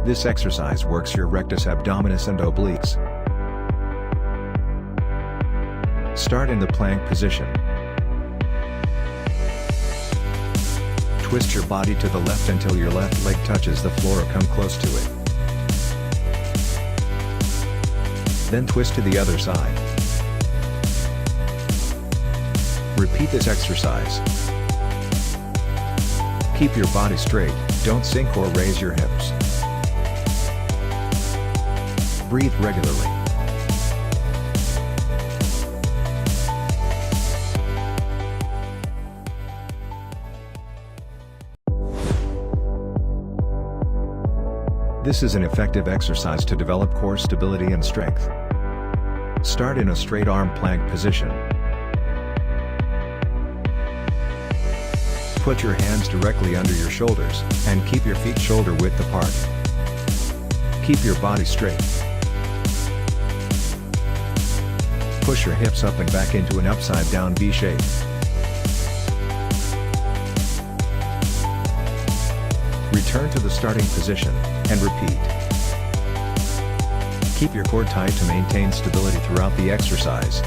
This exercise works your rectus abdominis and obliques. Start in the plank position. Twist your body to the left until your left leg touches the floor or come close to it. Then twist to the other side. Repeat this exercise. Keep your body straight, don't sink or raise your hips. Breathe regularly. This is an effective exercise to develop core stability and strength. Start in a straight arm plank position. Put your hands directly under your shoulders, and keep your feet shoulder width apart. Keep your body straight. Push your hips up and back into an upside down V shape. Return to the starting position, and repeat. Keep your core tight to maintain stability throughout the exercise.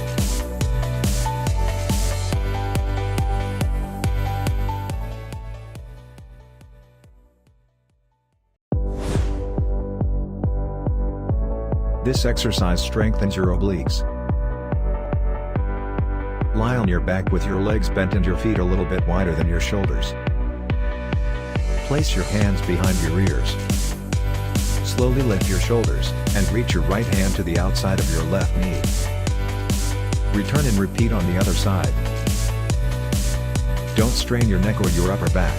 This exercise strengthens your obliques. Lie on your back with your legs bent and your feet a little bit wider than your shoulders. Place your hands behind your ears. Slowly lift your shoulders, and reach your right hand to the outside of your left knee. Return and repeat on the other side. Don't strain your neck or your upper back.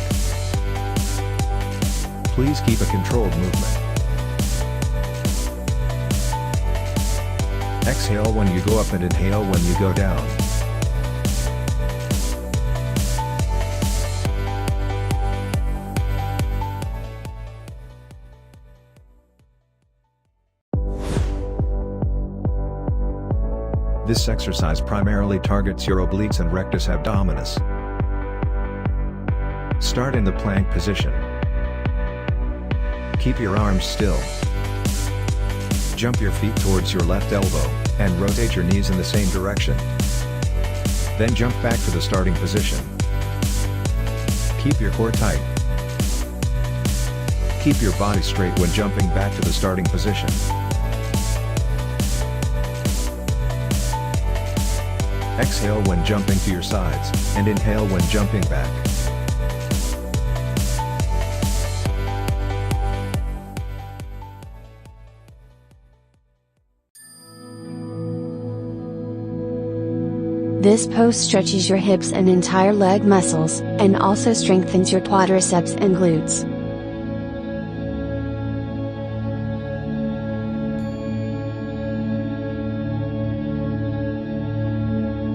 Please keep a controlled movement. Exhale when you go up and inhale when you go down. This exercise primarily targets your obliques and rectus abdominis. Start in the plank position. Keep your arms still. Jump your feet towards your left elbow, and rotate your knees in the same direction. Then jump back to the starting position. Keep your core tight. Keep your body straight when jumping back to the starting position. Exhale when jumping to your sides, and inhale when jumping back. This pose stretches your hips and entire leg muscles, and also strengthens your quadriceps and glutes.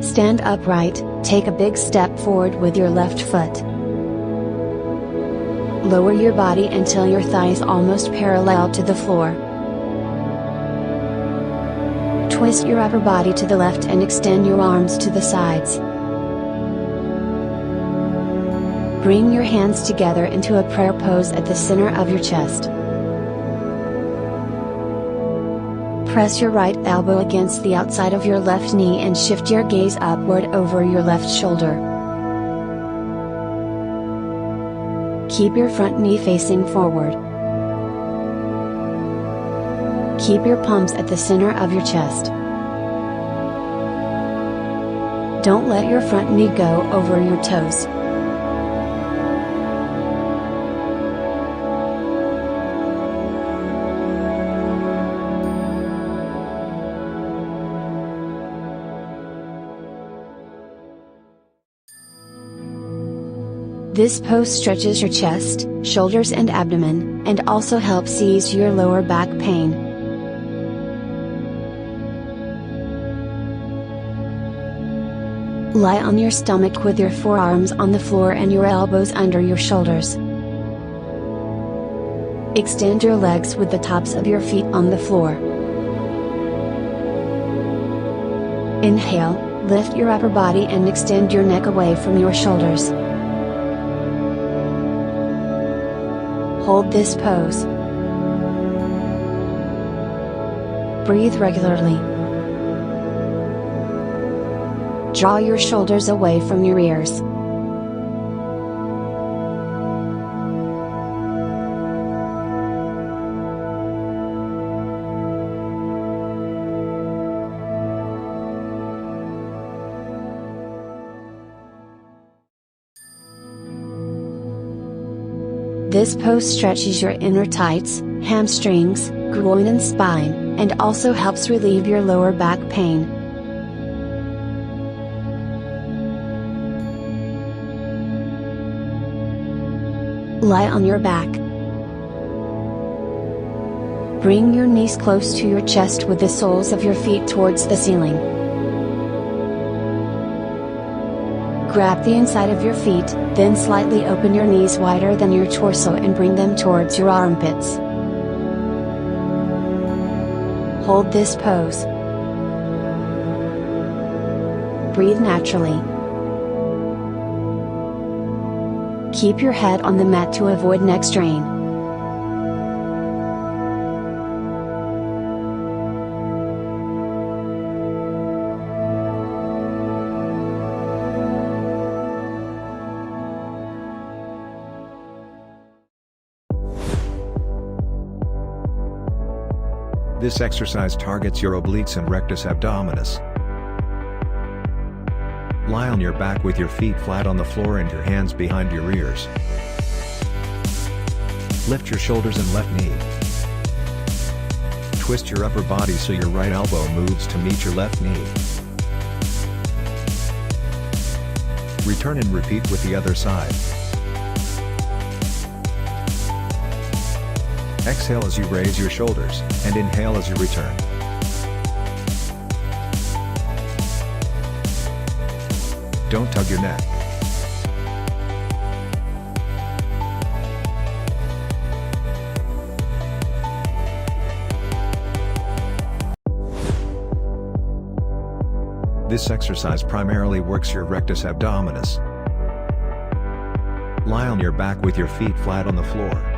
Stand upright, take a big step forward with your left foot. Lower your body until your thighs almost parallel to the floor. Twist your upper body to the left and extend your arms to the sides. Bring your hands together into a prayer pose at the center of your chest. Press your right elbow against the outside of your left knee and shift your gaze upward over your left shoulder. Keep your front knee facing forward. Keep your palms at the center of your chest. Don't let your front knee go over your toes. This pose stretches your chest, shoulders and abdomen, and also helps ease your lower back pain. Lie on your stomach with your forearms on the floor and your elbows under your shoulders. Extend your legs with the tops of your feet on the floor. Inhale, lift your upper body and extend your neck away from your shoulders. Hold this pose. Breathe regularly. Draw your shoulders away from your ears. This pose stretches your inner tights, hamstrings, groin and spine, and also helps relieve your lower back pain. Lie on your back. Bring your knees close to your chest with the soles of your feet towards the ceiling. Grab the inside of your feet, then slightly open your knees wider than your torso and bring them towards your armpits. Hold this pose. Breathe naturally. Keep your head on the mat to avoid neck strain. This exercise targets your obliques and rectus abdominis. Lie on your back with your feet flat on the floor and your hands behind your ears. Lift your shoulders and left knee. Twist your upper body so your right elbow moves to meet your left knee. Return and repeat with the other side. Exhale as you raise your shoulders, and inhale as you return. Don't tug your neck. This exercise primarily works your rectus abdominis. Lie on your back with your feet flat on the floor.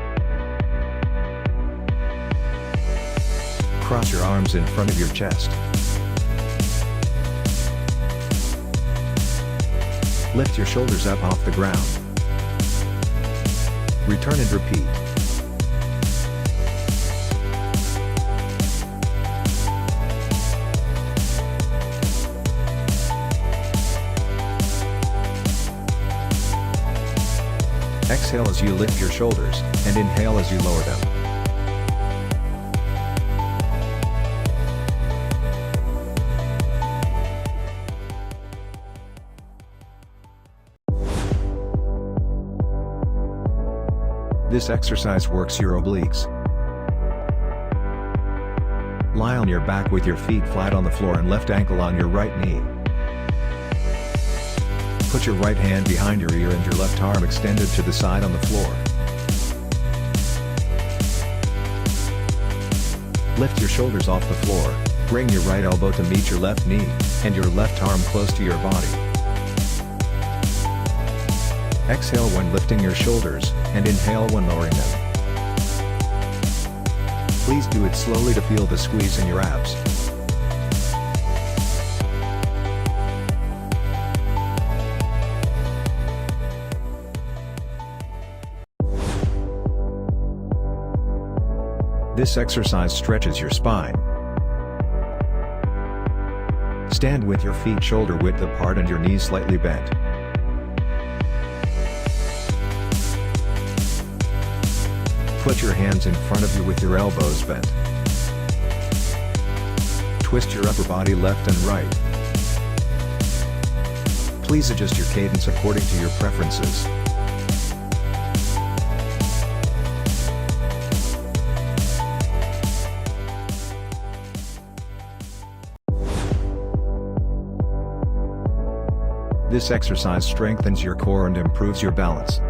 Cross your arms in front of your chest. Lift your shoulders up off the ground. Return and repeat. Exhale as you lift your shoulders, and inhale as you lower them. This exercise works your obliques. Lie on your back with your feet flat on the floor and left ankle on your right knee. Put your right hand behind your ear and your left arm extended to the side on the floor. Lift your shoulders off the floor, bring your right elbow to meet your left knee, and your left arm close to your body. Exhale when lifting your shoulders, and inhale when lowering them. Please do it slowly to feel the squeeze in your abs. This exercise stretches your spine. Stand with your feet shoulder width apart and your knees slightly bent. Put your hands in front of you with your elbows bent. Twist your upper body left and right. Please adjust your cadence according to your preferences. This exercise strengthens your core and improves your balance.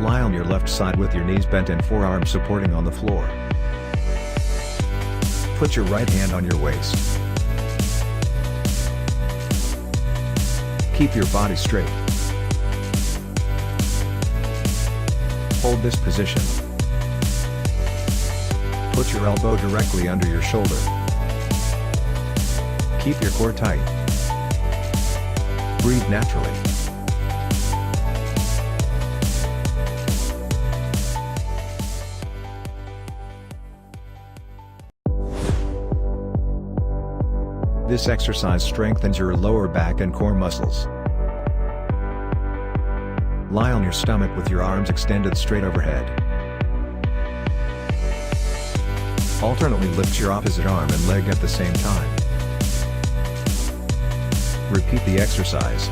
Lie on your left side with your knees bent and forearms supporting on the floor. Put your right hand on your waist. Keep your body straight. Hold this position. Put your elbow directly under your shoulder. Keep your core tight. Breathe naturally. This exercise strengthens your lower back and core muscles. Lie on your stomach with your arms extended straight overhead. Alternately lift your opposite arm and leg at the same time. Repeat the exercise.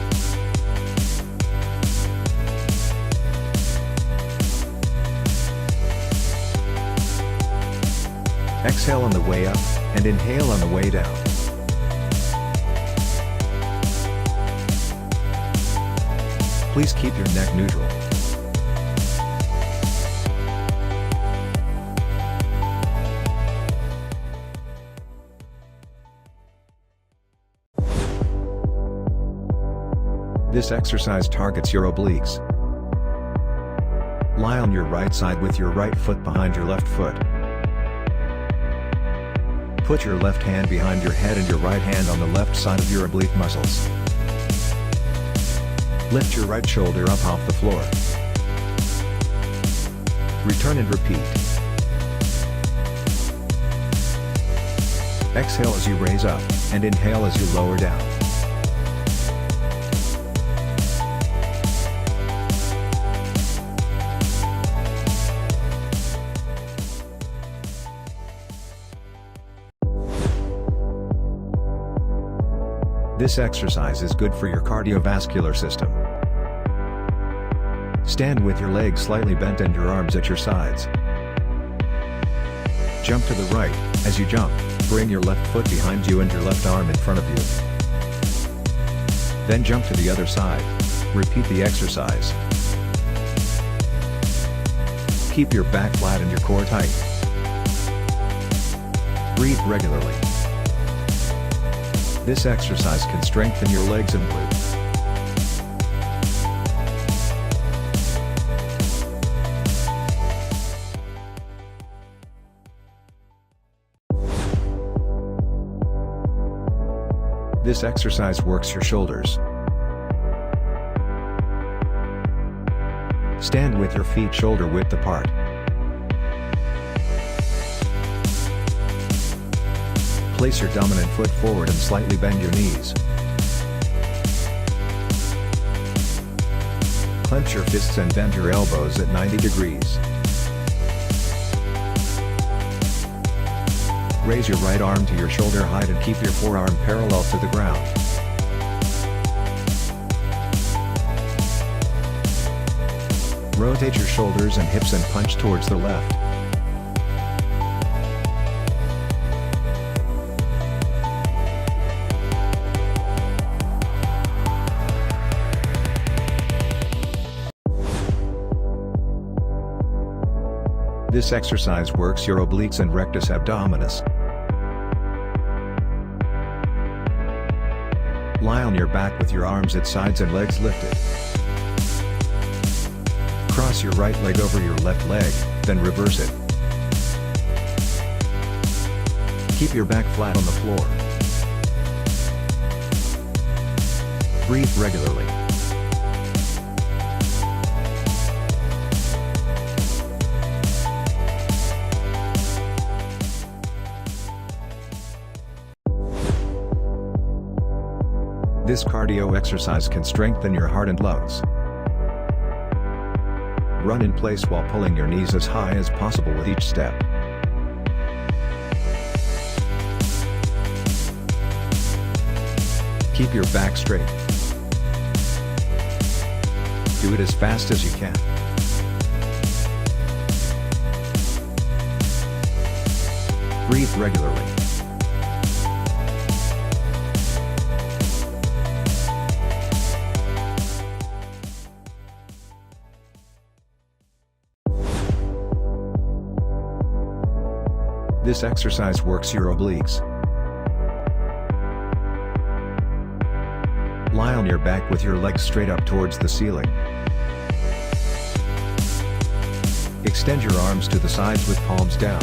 Exhale on the way up, and inhale on the way down. Please keep your neck neutral. This exercise targets your obliques. Lie on your right side with your right foot behind your left foot. Put your left hand behind your head and your right hand on the left side of your oblique muscles. Lift your right shoulder up off the floor. Return and repeat. Exhale as you raise up, and inhale as you lower down. This exercise is good for your cardiovascular system. Stand with your legs slightly bent and your arms at your sides. Jump to the right. As you jump, bring your left foot behind you and your left arm in front of you. Then jump to the other side. Repeat the exercise. Keep your back flat and your core tight. Breathe regularly. This exercise can strengthen your legs and glutes. This exercise works your shoulders. Stand with your feet shoulder width apart. Place your dominant foot forward and slightly bend your knees. Clench your fists and bend your elbows at 90 degrees. Raise your right arm to your shoulder height and keep your forearm parallel to the ground. Rotate your shoulders and hips and punch towards the left. This exercise works your obliques and rectus abdominis. Lie on your back with your arms at sides and legs lifted. Cross your right leg over your left leg, then reverse it. Keep your back flat on the floor. Breathe regularly. This cardio exercise can strengthen your heart and lungs. Run in place while pulling your knees as high as possible with each step. Keep your back straight. Do it as fast as you can. Breathe regularly. This exercise works your obliques. Lie on your back with your legs straight up towards the ceiling. Extend your arms to the sides with palms down.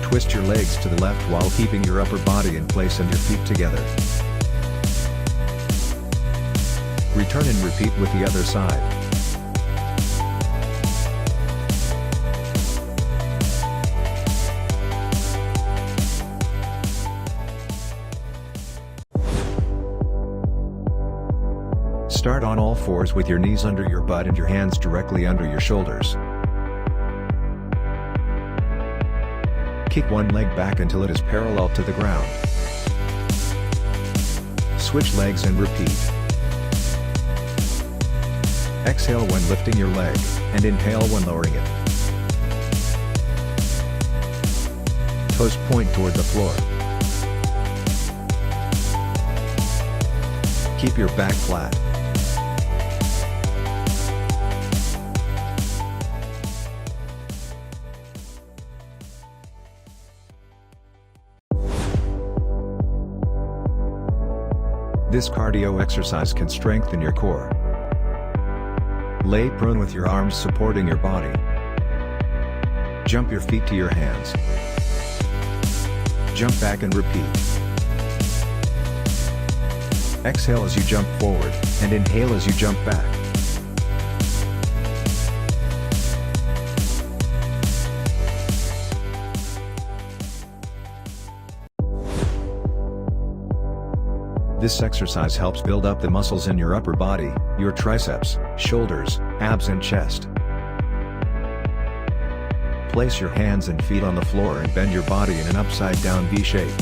Twist your legs to the left while keeping your upper body in place and your feet together. Return and repeat with the other side. Start on all fours with your knees under your butt and your hands directly under your shoulders. Kick one leg back until it is parallel to the ground. Switch legs and repeat. Exhale when lifting your leg, and inhale when lowering it. Toes point toward the floor. Keep your back flat. This cardio exercise can strengthen your core. Lay prone with your arms supporting your body. Jump your feet to your hands. Jump back and repeat. Exhale as you jump forward, and inhale as you jump back. This exercise helps build up the muscles in your upper body, your triceps, shoulders, abs and chest. Place your hands and feet on the floor and bend your body in an upside-down V shape.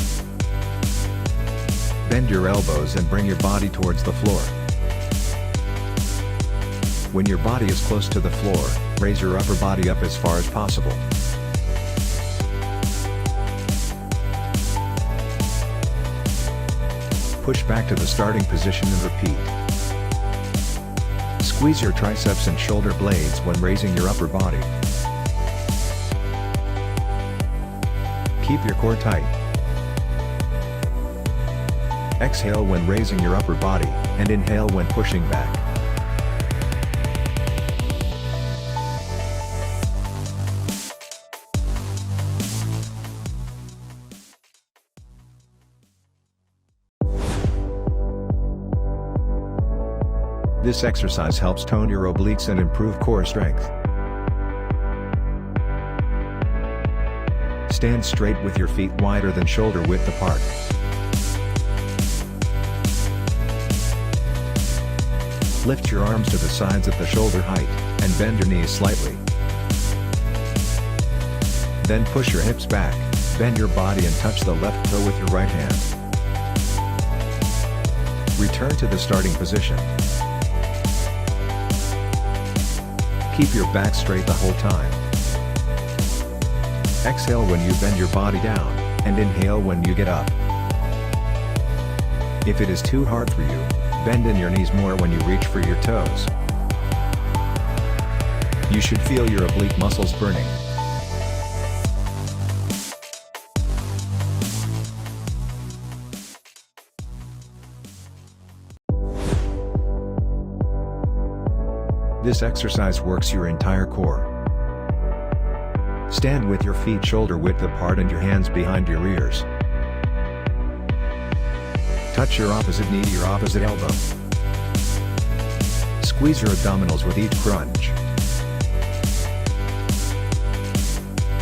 Bend your elbows and bring your body towards the floor. When your body is close to the floor, raise your upper body up as far as possible. Push back to the starting position and repeat. Squeeze your triceps and shoulder blades when raising your upper body. Keep your core tight. Exhale when raising your upper body, and inhale when pushing back. This exercise helps tone your obliques and improve core strength. Stand straight with your feet wider than shoulder width apart. Lift your arms to the sides at the shoulder height, and bend your knees slightly. Then push your hips back, bend your body and touch the left toe with your right hand. Return to the starting position. Keep your back straight the whole time. Exhale when you bend your body down, and inhale when you get up. If it is too hard for you, bend in your knees more when you reach for your toes. You should feel your oblique muscles burning. This exercise works your entire core. Stand with your feet shoulder width apart and your hands behind your ears. Touch your opposite knee to your opposite elbow. Squeeze your abdominals with each crunch.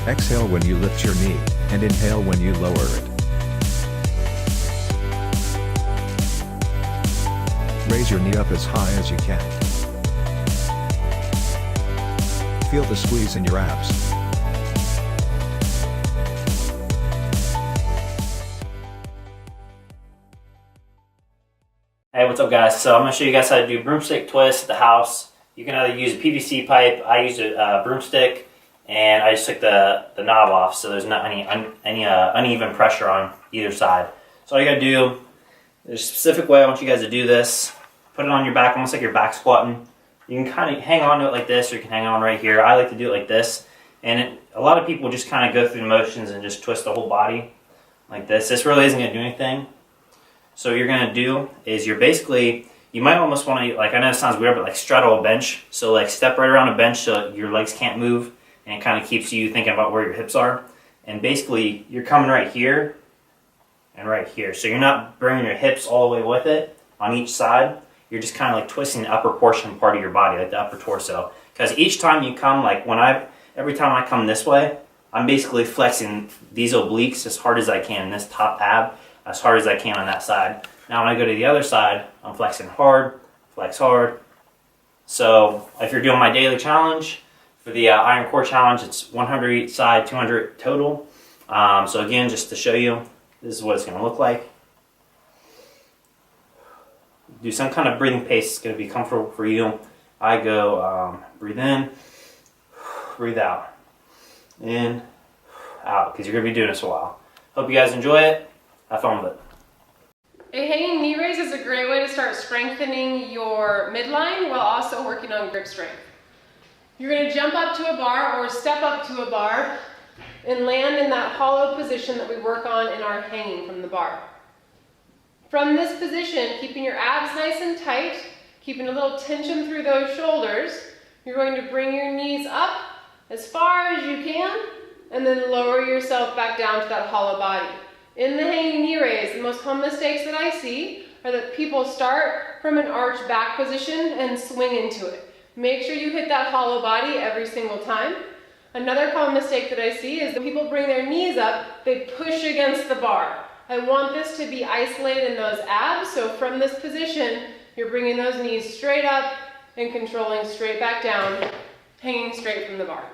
Exhale when you lift your knee, and inhale when you lower it. Raise your knee up as high as you can. Feel the squeeze in your abs. Hey, what's up guys? So I'm going to show you guys how to do broomstick twists at the house. You can either use a PVC pipe, I used a broomstick, and I just took the knob off so there's not any uneven pressure on either side. So all you got to do, there's a specific way I want you guys to do this. Put it on your back, almost like you're back squatting. You can kind of hang on to it like this, or you can hang on right here. I like to do it like this. And a lot of people just kind of go through the motions and just twist the whole body like this. This really isn't going to do anything. So what you're going to do is you might almost want to, like, I know it sounds weird, but like straddle a bench. So like step right around a bench so your legs can't move, and it kind of keeps you thinking about where your hips are. And basically you're coming right here and right here. So you're not bringing your hips all the way with it on each side. You're just kind of like twisting the upper portion part of your body, like the upper torso. Because each time you come, like every time I come this way, I'm basically flexing these obliques as hard as I can, this top ab, as hard as I can on that side. Now when I go to the other side, I'm flexing hard, flex hard. So if you're doing my daily challenge, for the Iron Core Challenge, it's 100 each side, 200 total. So again, just to show you, this is what it's going to look like. Do some kind of breathing pace. It's going to be comfortable for you. I go breathe in, breathe out, in, out, because you're going to be doing this a while. Hope you guys enjoy it. Have fun with it. A hanging knee raise is a great way to start strengthening your midline while also working on grip strength. You're going to jump up to a bar or step up to a bar and land in that hollow position that we work on in our hanging from the bar. From this position, keeping your abs nice and tight, keeping a little tension through those shoulders, you're going to bring your knees up as far as you can, and then lower yourself back down to that hollow body. In the hanging knee raise, the most common mistakes that I see are that people start from an arch back position and swing into it. Make sure you hit that hollow body every single time. Another common mistake that I see is that people bring their knees up, they push against the bar. I want this to be isolated in those abs, so from this position, you're bringing those knees straight up and controlling straight back down, hanging straight from the bar.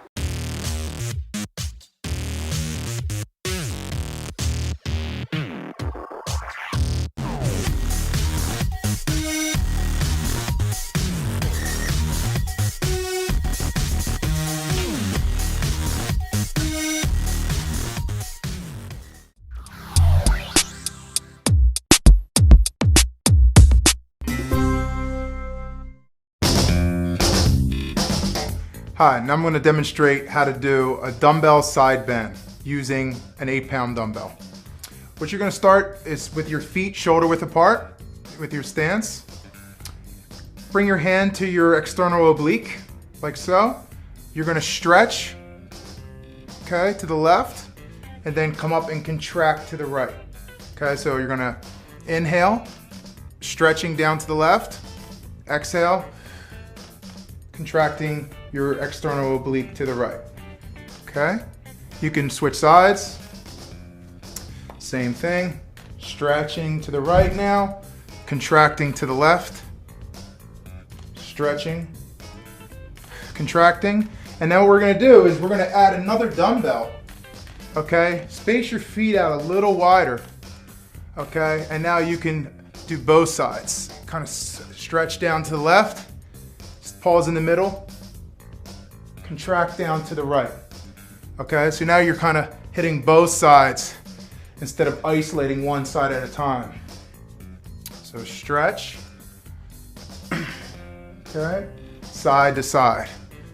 Hi, now I'm going to demonstrate how to do a dumbbell side bend using an 8-pound dumbbell. What you're going to start is with your feet shoulder width apart with your stance. Bring your hand to your external oblique, like so. You're going to stretch, okay, to the left, and then come up and contract to the right. Okay, so you're going to inhale, stretching down to the left, exhale, contracting your external oblique to the right. Okay? You can switch sides. Same thing. Stretching to the right now, contracting to the left, stretching, contracting. And now what we're gonna do is we're gonna add another dumbbell. Okay? Space your feet out a little wider. Okay? And now you can do both sides. Kind of stretch down to the left, pause in the middle, contract down to the right. Okay, so now you're kind of hitting both sides instead of isolating one side at a time. So stretch, okay, side to side.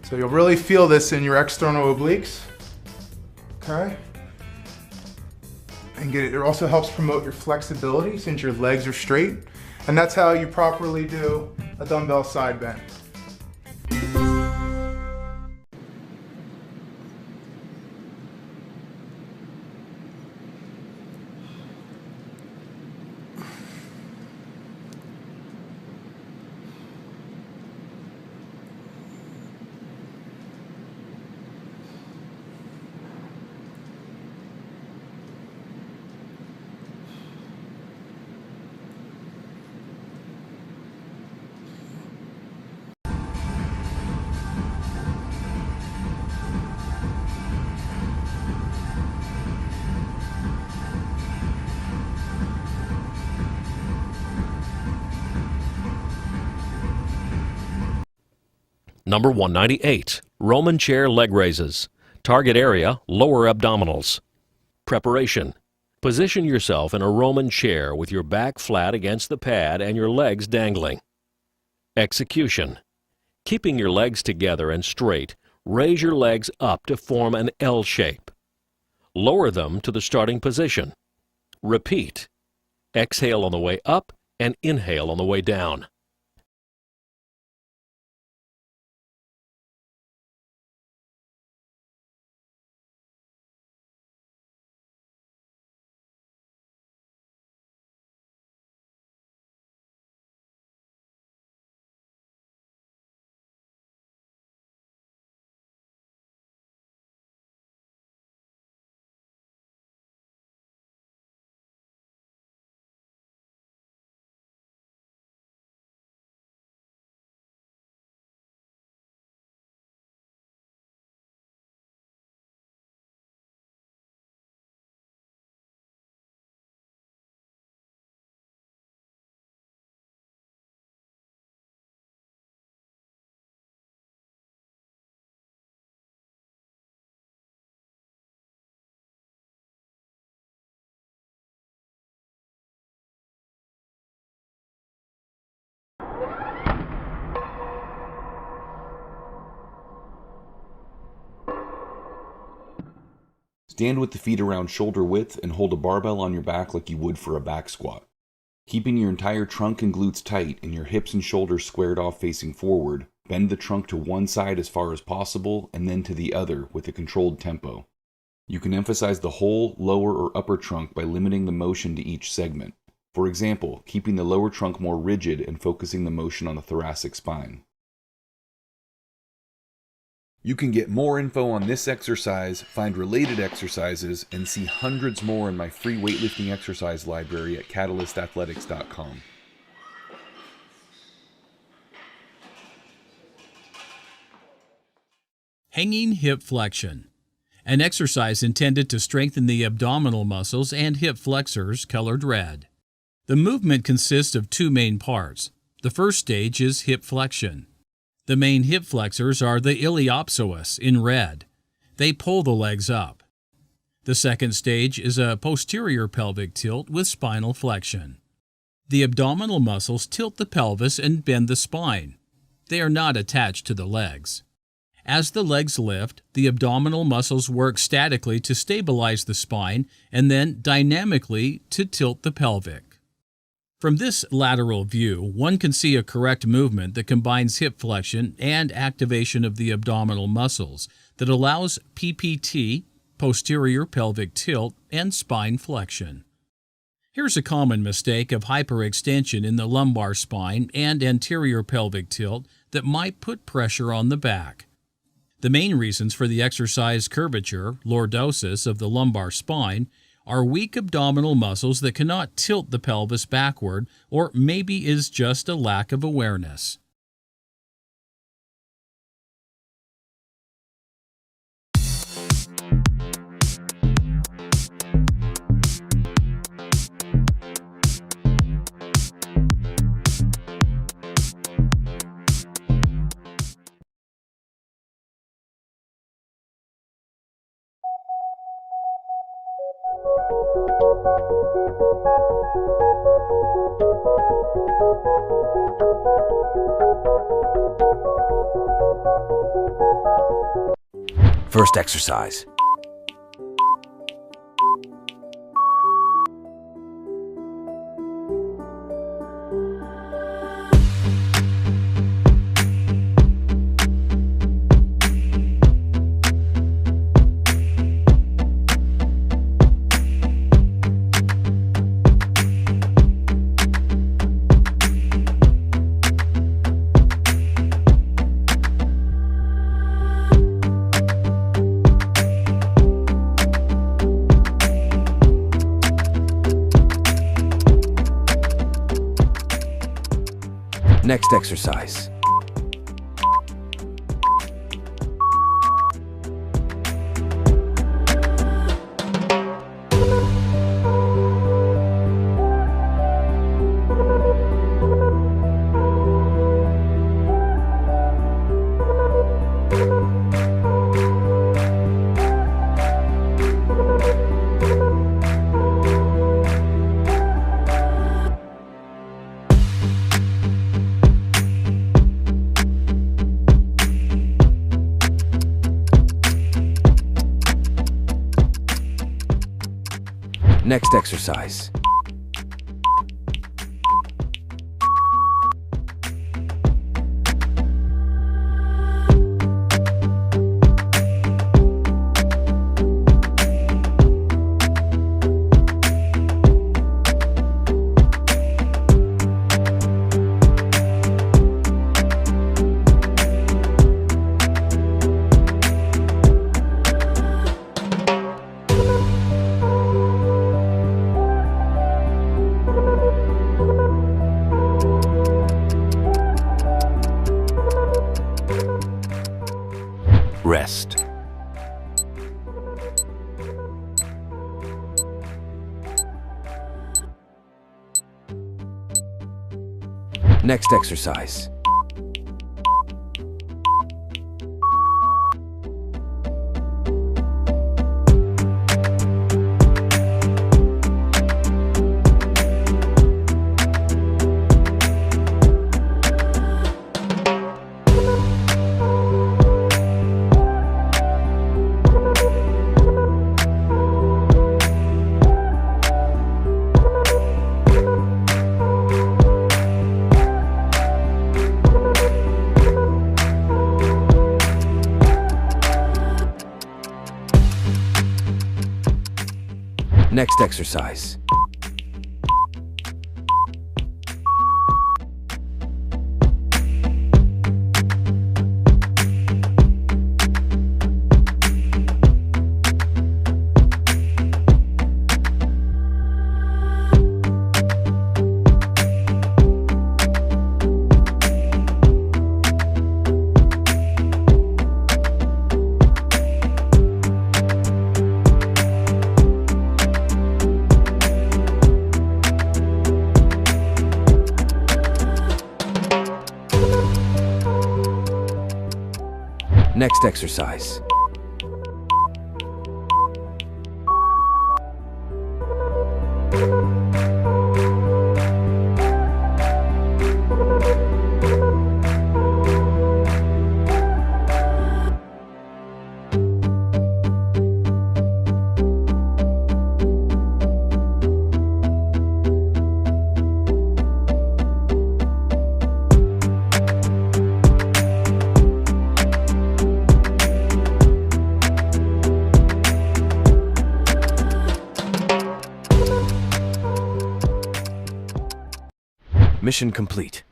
So you'll really feel this in your external obliques, okay? And it also helps promote your flexibility since your legs are straight. And that's how you properly do a dumbbell side bend. Number 198, Roman chair leg raises. Target area, lower abdominals. Preparation. Position yourself in a Roman chair with your back flat against the pad and your legs dangling. Execution. Keeping your legs together and straight, raise your legs up to form an L shape. Lower them to the starting position. Repeat. Exhale on the way up and inhale on the way down. Stand with the feet around shoulder width and hold a barbell on your back like you would for a back squat. Keeping your entire trunk and glutes tight and your hips and shoulders squared off facing forward, bend the trunk to one side as far as possible and then to the other with a controlled tempo. You can emphasize the whole lower or upper trunk by limiting the motion to each segment. For example, keeping the lower trunk more rigid and focusing the motion on the thoracic spine. You can get more info on this exercise, find related exercises, and see hundreds more in my free weightlifting exercise library at catalystathletics.com. Hanging hip flexion, an exercise intended to strengthen the abdominal muscles and hip flexors, colored red. The movement consists of two main parts. The first stage is hip flexion. The main hip flexors are the iliopsoas in red. They pull the legs up. The second stage is a posterior pelvic tilt with spinal flexion. The abdominal muscles tilt the pelvis and bend the spine. They are not attached to the legs. As the legs lift, the abdominal muscles work statically to stabilize the spine and then dynamically to tilt the pelvic. From this lateral view, one can see a correct movement that combines hip flexion and activation of the abdominal muscles that allows PPT, posterior pelvic tilt, and spine flexion. Here's a common mistake of hyperextension in the lumbar spine and anterior pelvic tilt that might put pressure on the back. The main reasons for the exercise curvature, lordosis, of the lumbar spine are weak abdominal muscles that cannot tilt the pelvis backward, or maybe is just a lack of awareness. First exercise. Next exercise. Next exercise. Rest. Next exercise. Next exercise. Next exercise. Mission complete.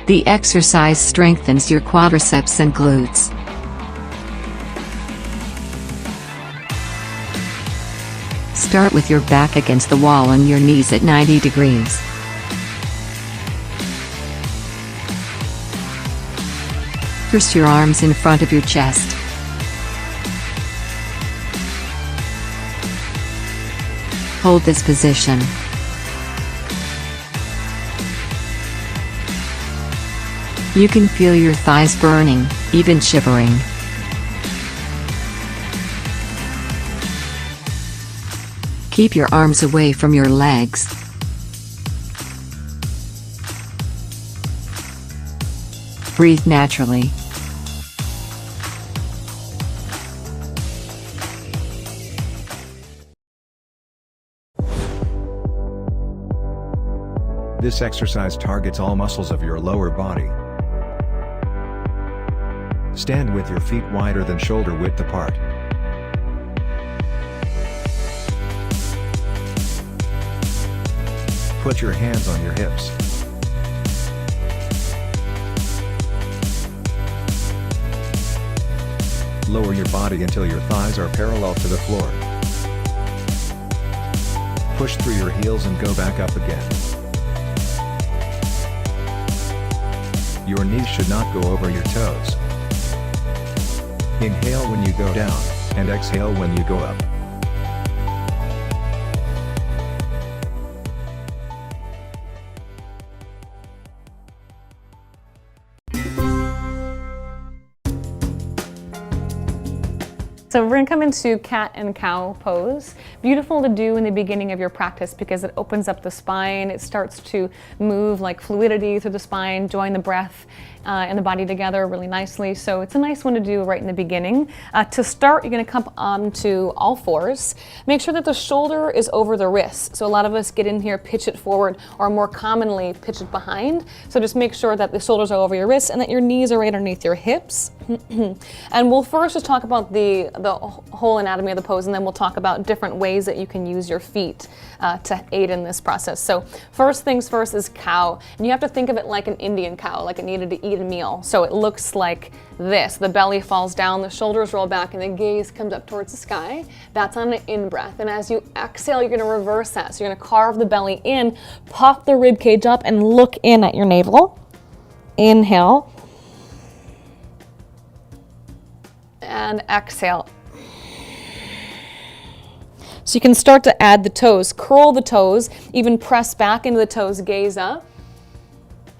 The exercise strengthens your quadriceps and glutes. Start with your back against the wall and your knees at 90 degrees. Press your arms in front of your chest. Hold this position. You can feel your thighs burning, even shivering. Keep your arms away from your legs. Breathe naturally. This exercise targets all muscles of your lower body. Stand with your feet wider than shoulder width apart. Put your hands on your hips. Lower your body until your thighs are parallel to the floor. Push through your heels and go back up again. Your knees should not go over your toes. Inhale when you go down, and exhale when you go up. So we're going to come into cat and cow pose. Beautiful to do in the beginning of your practice because it opens up the spine. It starts to move like fluidity through the spine, join the breath and the body together really nicely. So it's a nice one to do right in the beginning. To start, you're going to come onto all fours. Make sure that the shoulder is over the wrist. So a lot of us get in here, pitch it forward, or more commonly pitch it behind. So just make sure that the shoulders are over your wrists and that your knees are right underneath your hips. And we'll first just talk about the whole anatomy of the pose, and then we'll talk about different ways that you can use your feet to aid in this process. So first things first is cow. And you have to think of it like an Indian cow, like it needed to eat a meal. So it looks like this. The belly falls down, the shoulders roll back, and the gaze comes up towards the sky. That's on an in-breath. And as you exhale, you're going to reverse that. So you're going to carve the belly in, puff the rib cage up, and look in at your navel. Inhale. And exhale. So you can start to add the toes, curl the toes, even press back into the toes, gaze up.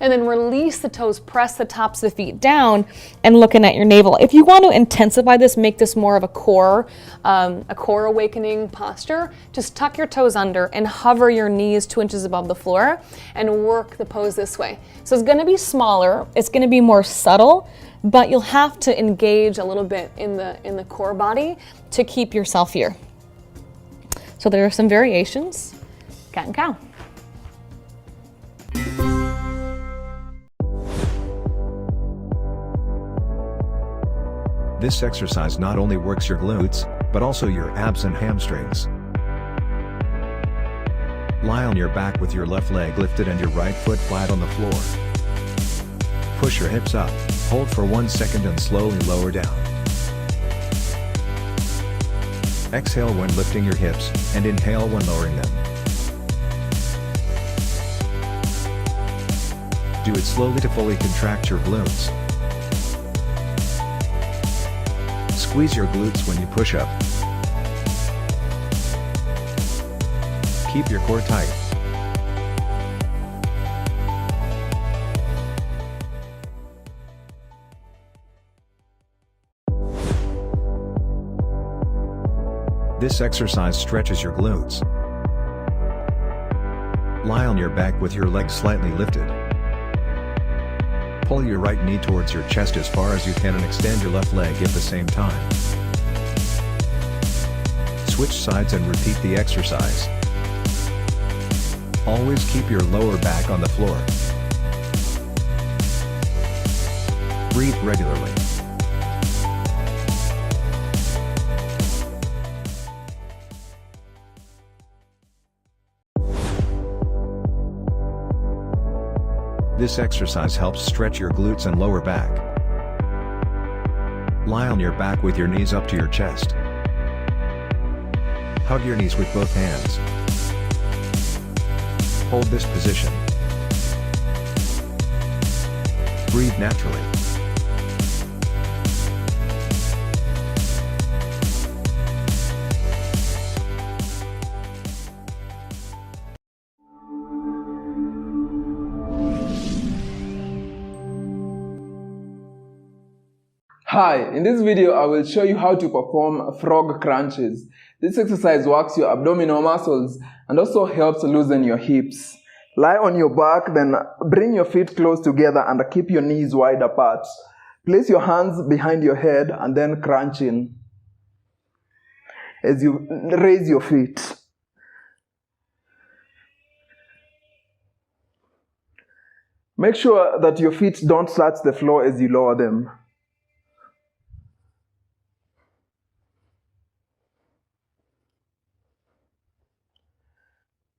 And then release the toes, press the tops of the feet down and looking at your navel. If you want to intensify this, make this more of a core awakening posture, just tuck your toes under and hover your knees 2 inches above the floor and work the pose this way. So it's going to be smaller, it's going to be more subtle, but you'll have to engage a little bit in the core body to keep yourself here. So there are some variations. Cat and cow. This exercise not only works your glutes, but also your abs and hamstrings. Lie on your back with your left leg lifted and your right foot flat on the floor. Push your hips up, hold for 1 second and slowly lower down. Exhale when lifting your hips, and inhale when lowering them. Do it slowly to fully contract your glutes. Squeeze your glutes when you push up. Keep your core tight. This exercise stretches your glutes. Lie on your back with your legs slightly lifted. Pull your right knee towards your chest as far as you can and extend your left leg at the same time. Switch sides and repeat the exercise. Always keep your lower back on the floor. Breathe regularly. This exercise helps stretch your glutes and lower back. Lie on your back with your knees up to your chest. Hug your knees with both hands. Hold this position. Breathe naturally. Hi, in this video I will show you how to perform frog crunches. This exercise works your abdominal muscles and also helps loosen your hips. Lie on your back, then bring your feet close together and keep your knees wide apart. Place your hands behind your head and then crunch in as you raise your feet. Make sure that your feet don't touch the floor as you lower them.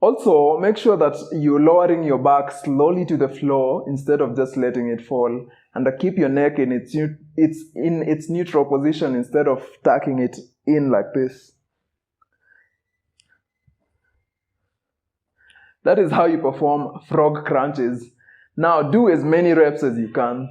Also, make sure that you're lowering your back slowly to the floor instead of just letting it fall, and keep your neck in its neutral position instead of tucking it in like this. That is how you perform frog crunches. Now do as many reps as you can.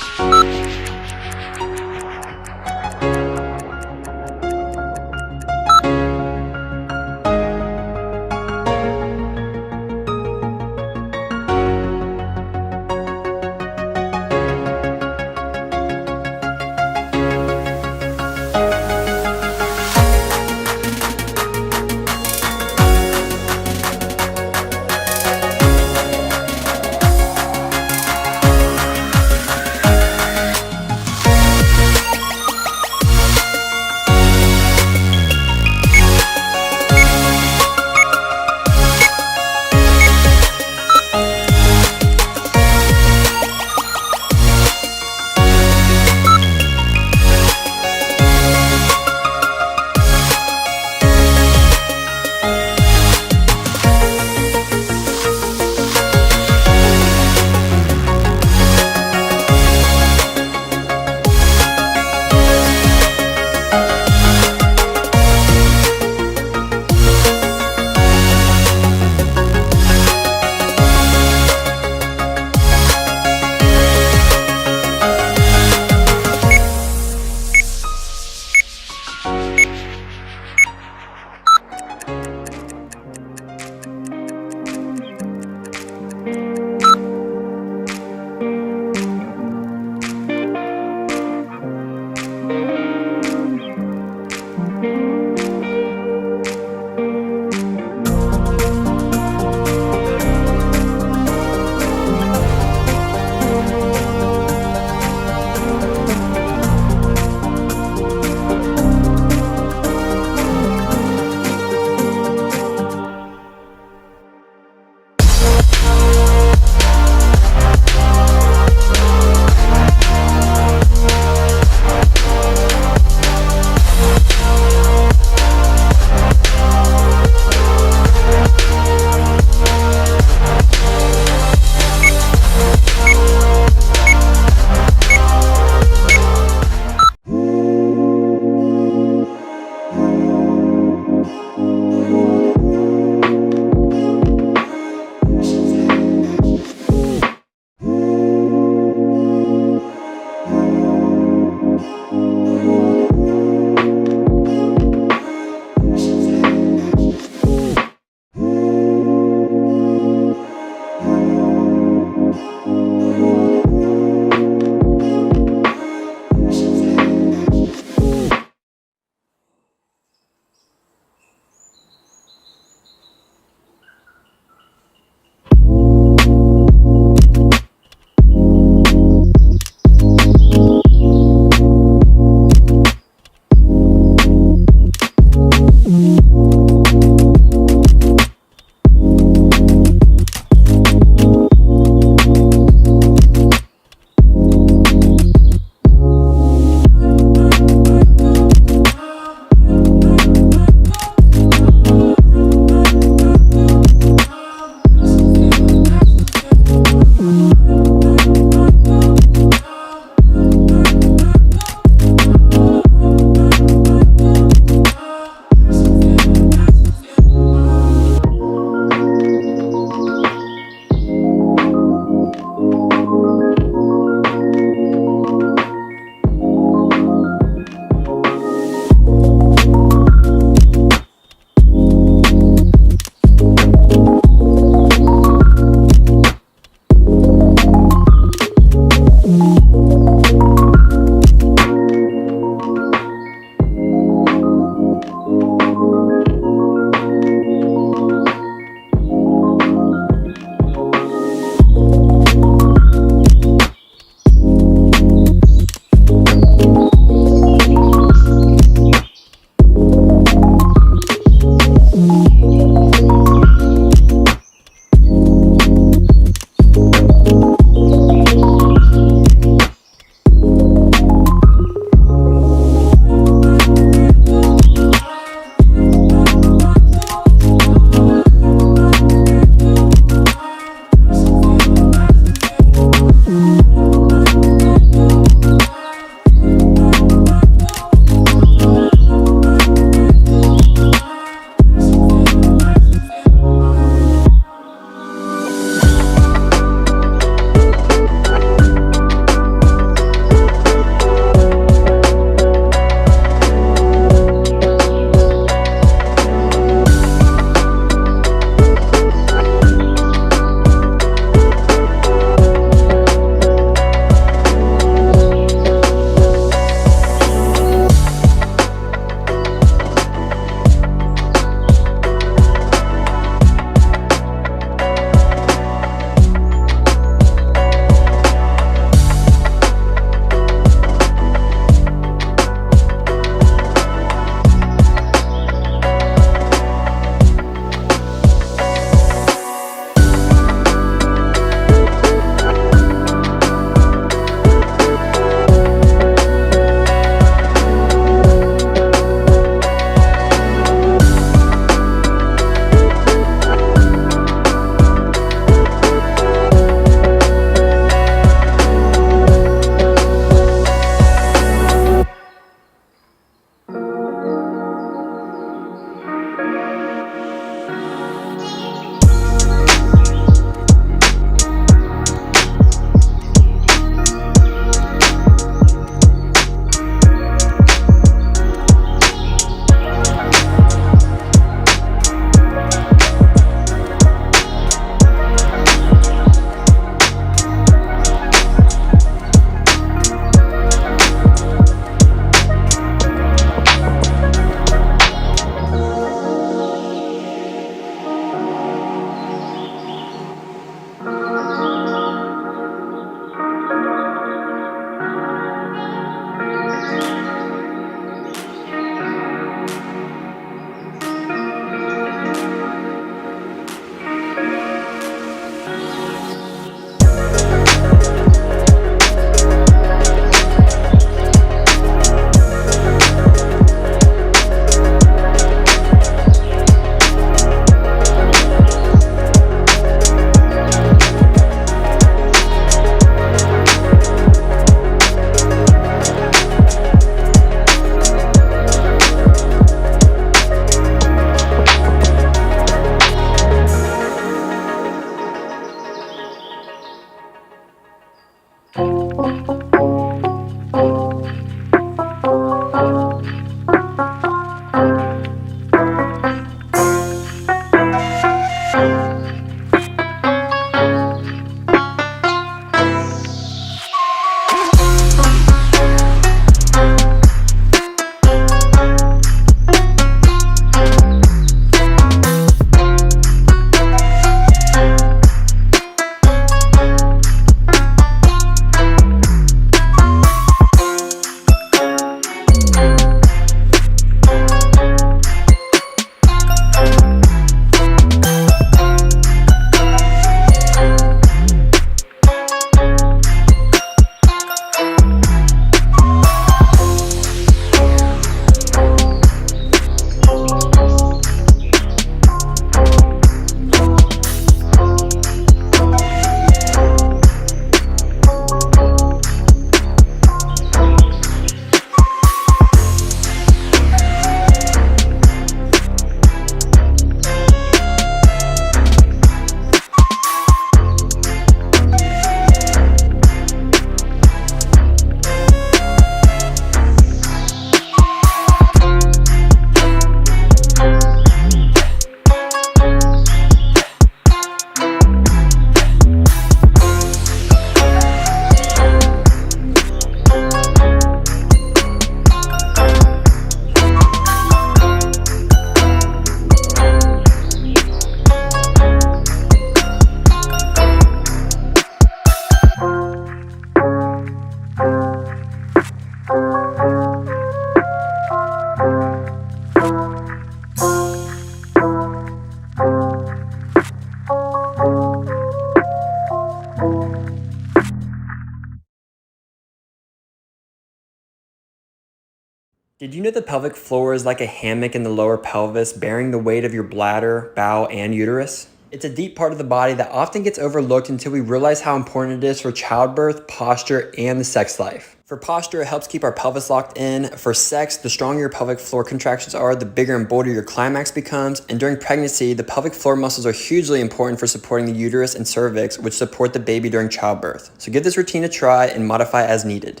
Did you know the pelvic floor is like a hammock in the lower pelvis, bearing the weight of your bladder, bowel, and uterus? It's a deep part of the body that often gets overlooked until we realize how important it is for childbirth, posture, and the sex life. For posture, it helps keep our pelvis locked in. For sex, the stronger your pelvic floor contractions are, the bigger and bolder your climax becomes. And during pregnancy, the pelvic floor muscles are hugely important for supporting the uterus and cervix, which support the baby during childbirth. So give this routine a try and modify as needed.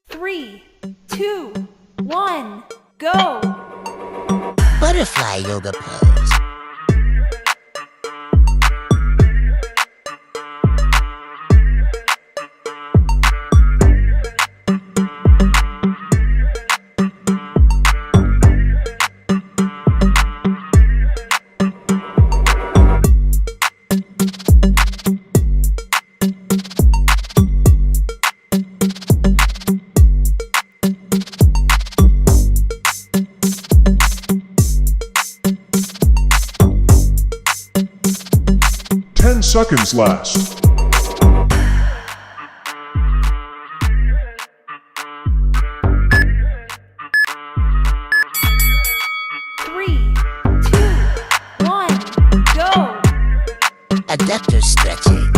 3, 2, 1, go! Butterfly yoga pose. Seconds last. Adductor stretching.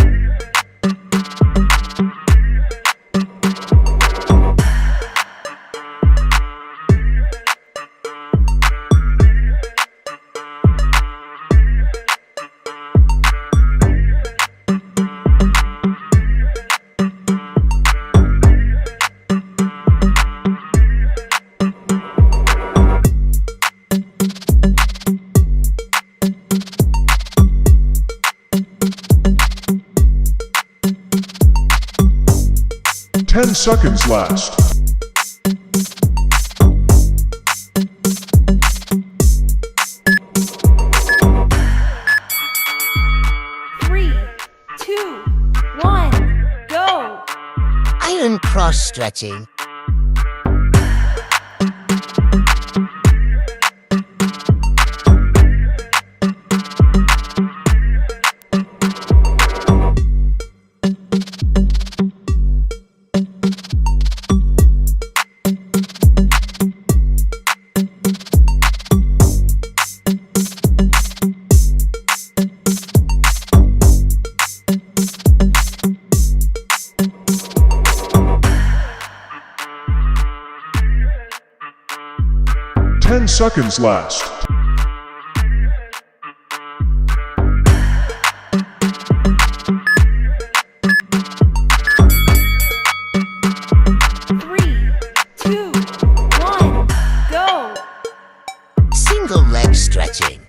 Seconds last. 3, 2, 1, go! Iron cross stretching. Seconds last. 3, 2, 1, go! Single leg stretching.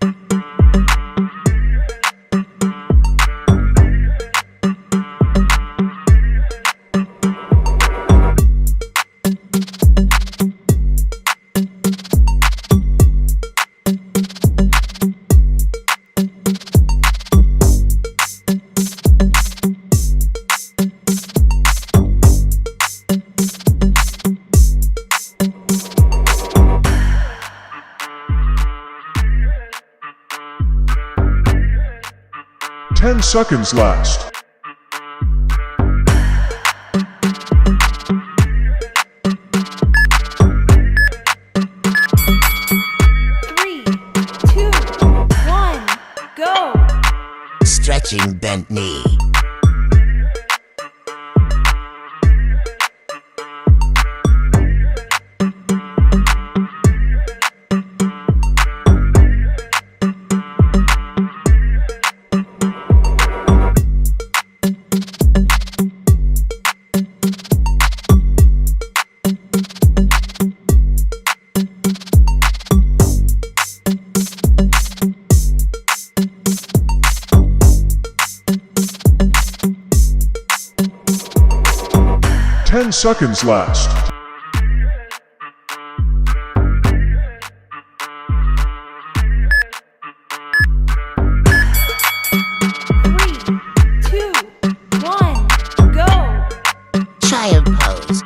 Seconds last. 3, 2, 1, go! Stretching bent knee. Seconds last. 3, 2, 1, go! Child pose.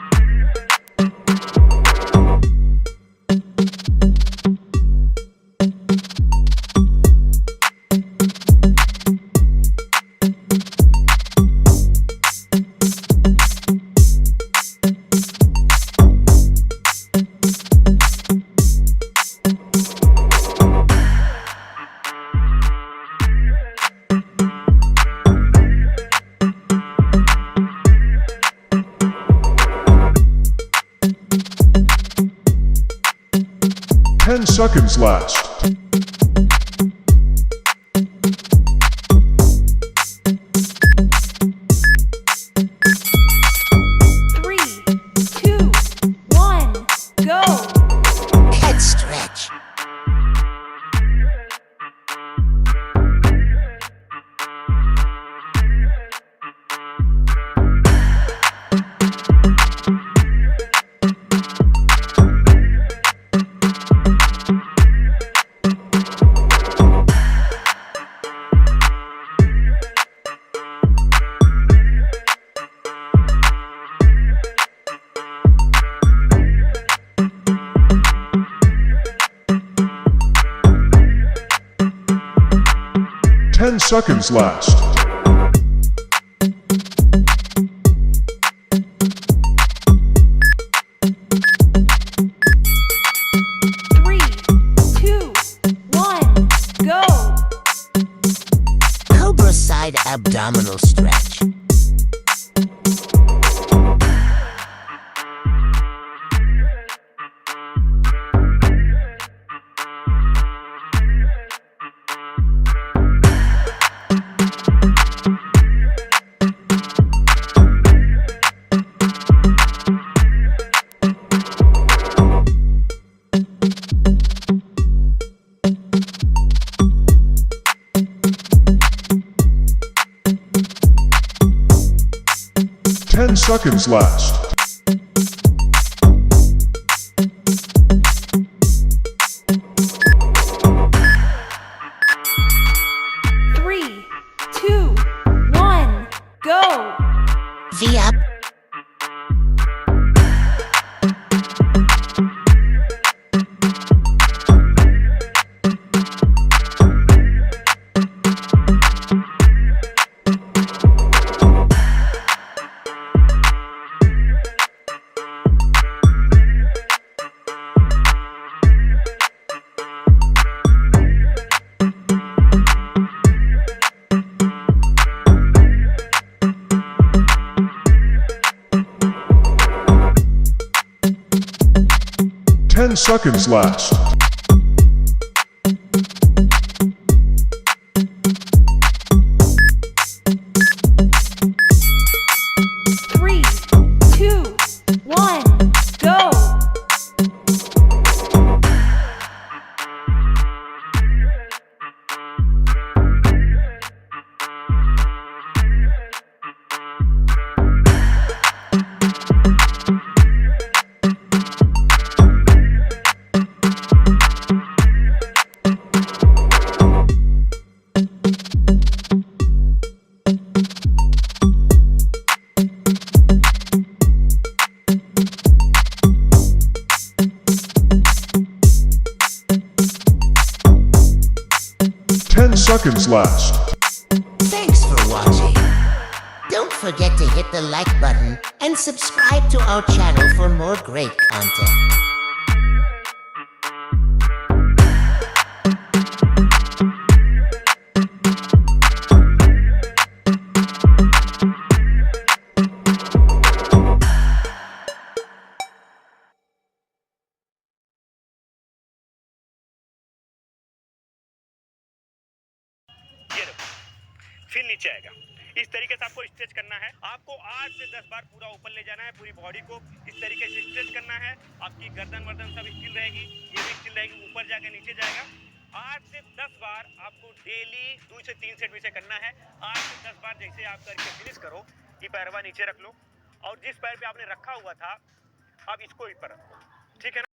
10 seconds last. Head stretch. Seconds last. Cobra side abdominal stretch. Seconds last. 3, 2, 1, go! V up. Seconds last. 3, 2, 1, go! Seconds last. Thanks for watching. Don't forget to hit the like button and subscribe to our channel for more great content. फिर नीचे आएगा। इस तरीके से आपको stretch करना है। आपको 8 से 10 बार पूरा ऊपर ले जाना है, पूरी बॉडी को इस तरीके से स्ट्रेच करना है। आपकी गर्दन वर्दन सब स्टिल रहेगी, ये भी स्टिल रहेगी, ऊपर जाकर नीचे जाएगा। 8 से 10 बार आपको डेली 2 से 3 सेट भी से करना है। 8 से 10 बार जैसे आप करके फिनिश करो, ये पैरवा नीचे रख लो और जिस पैर पे आपने रखा हुआ था अब इसको ऊपर रखो, ठीक है ना।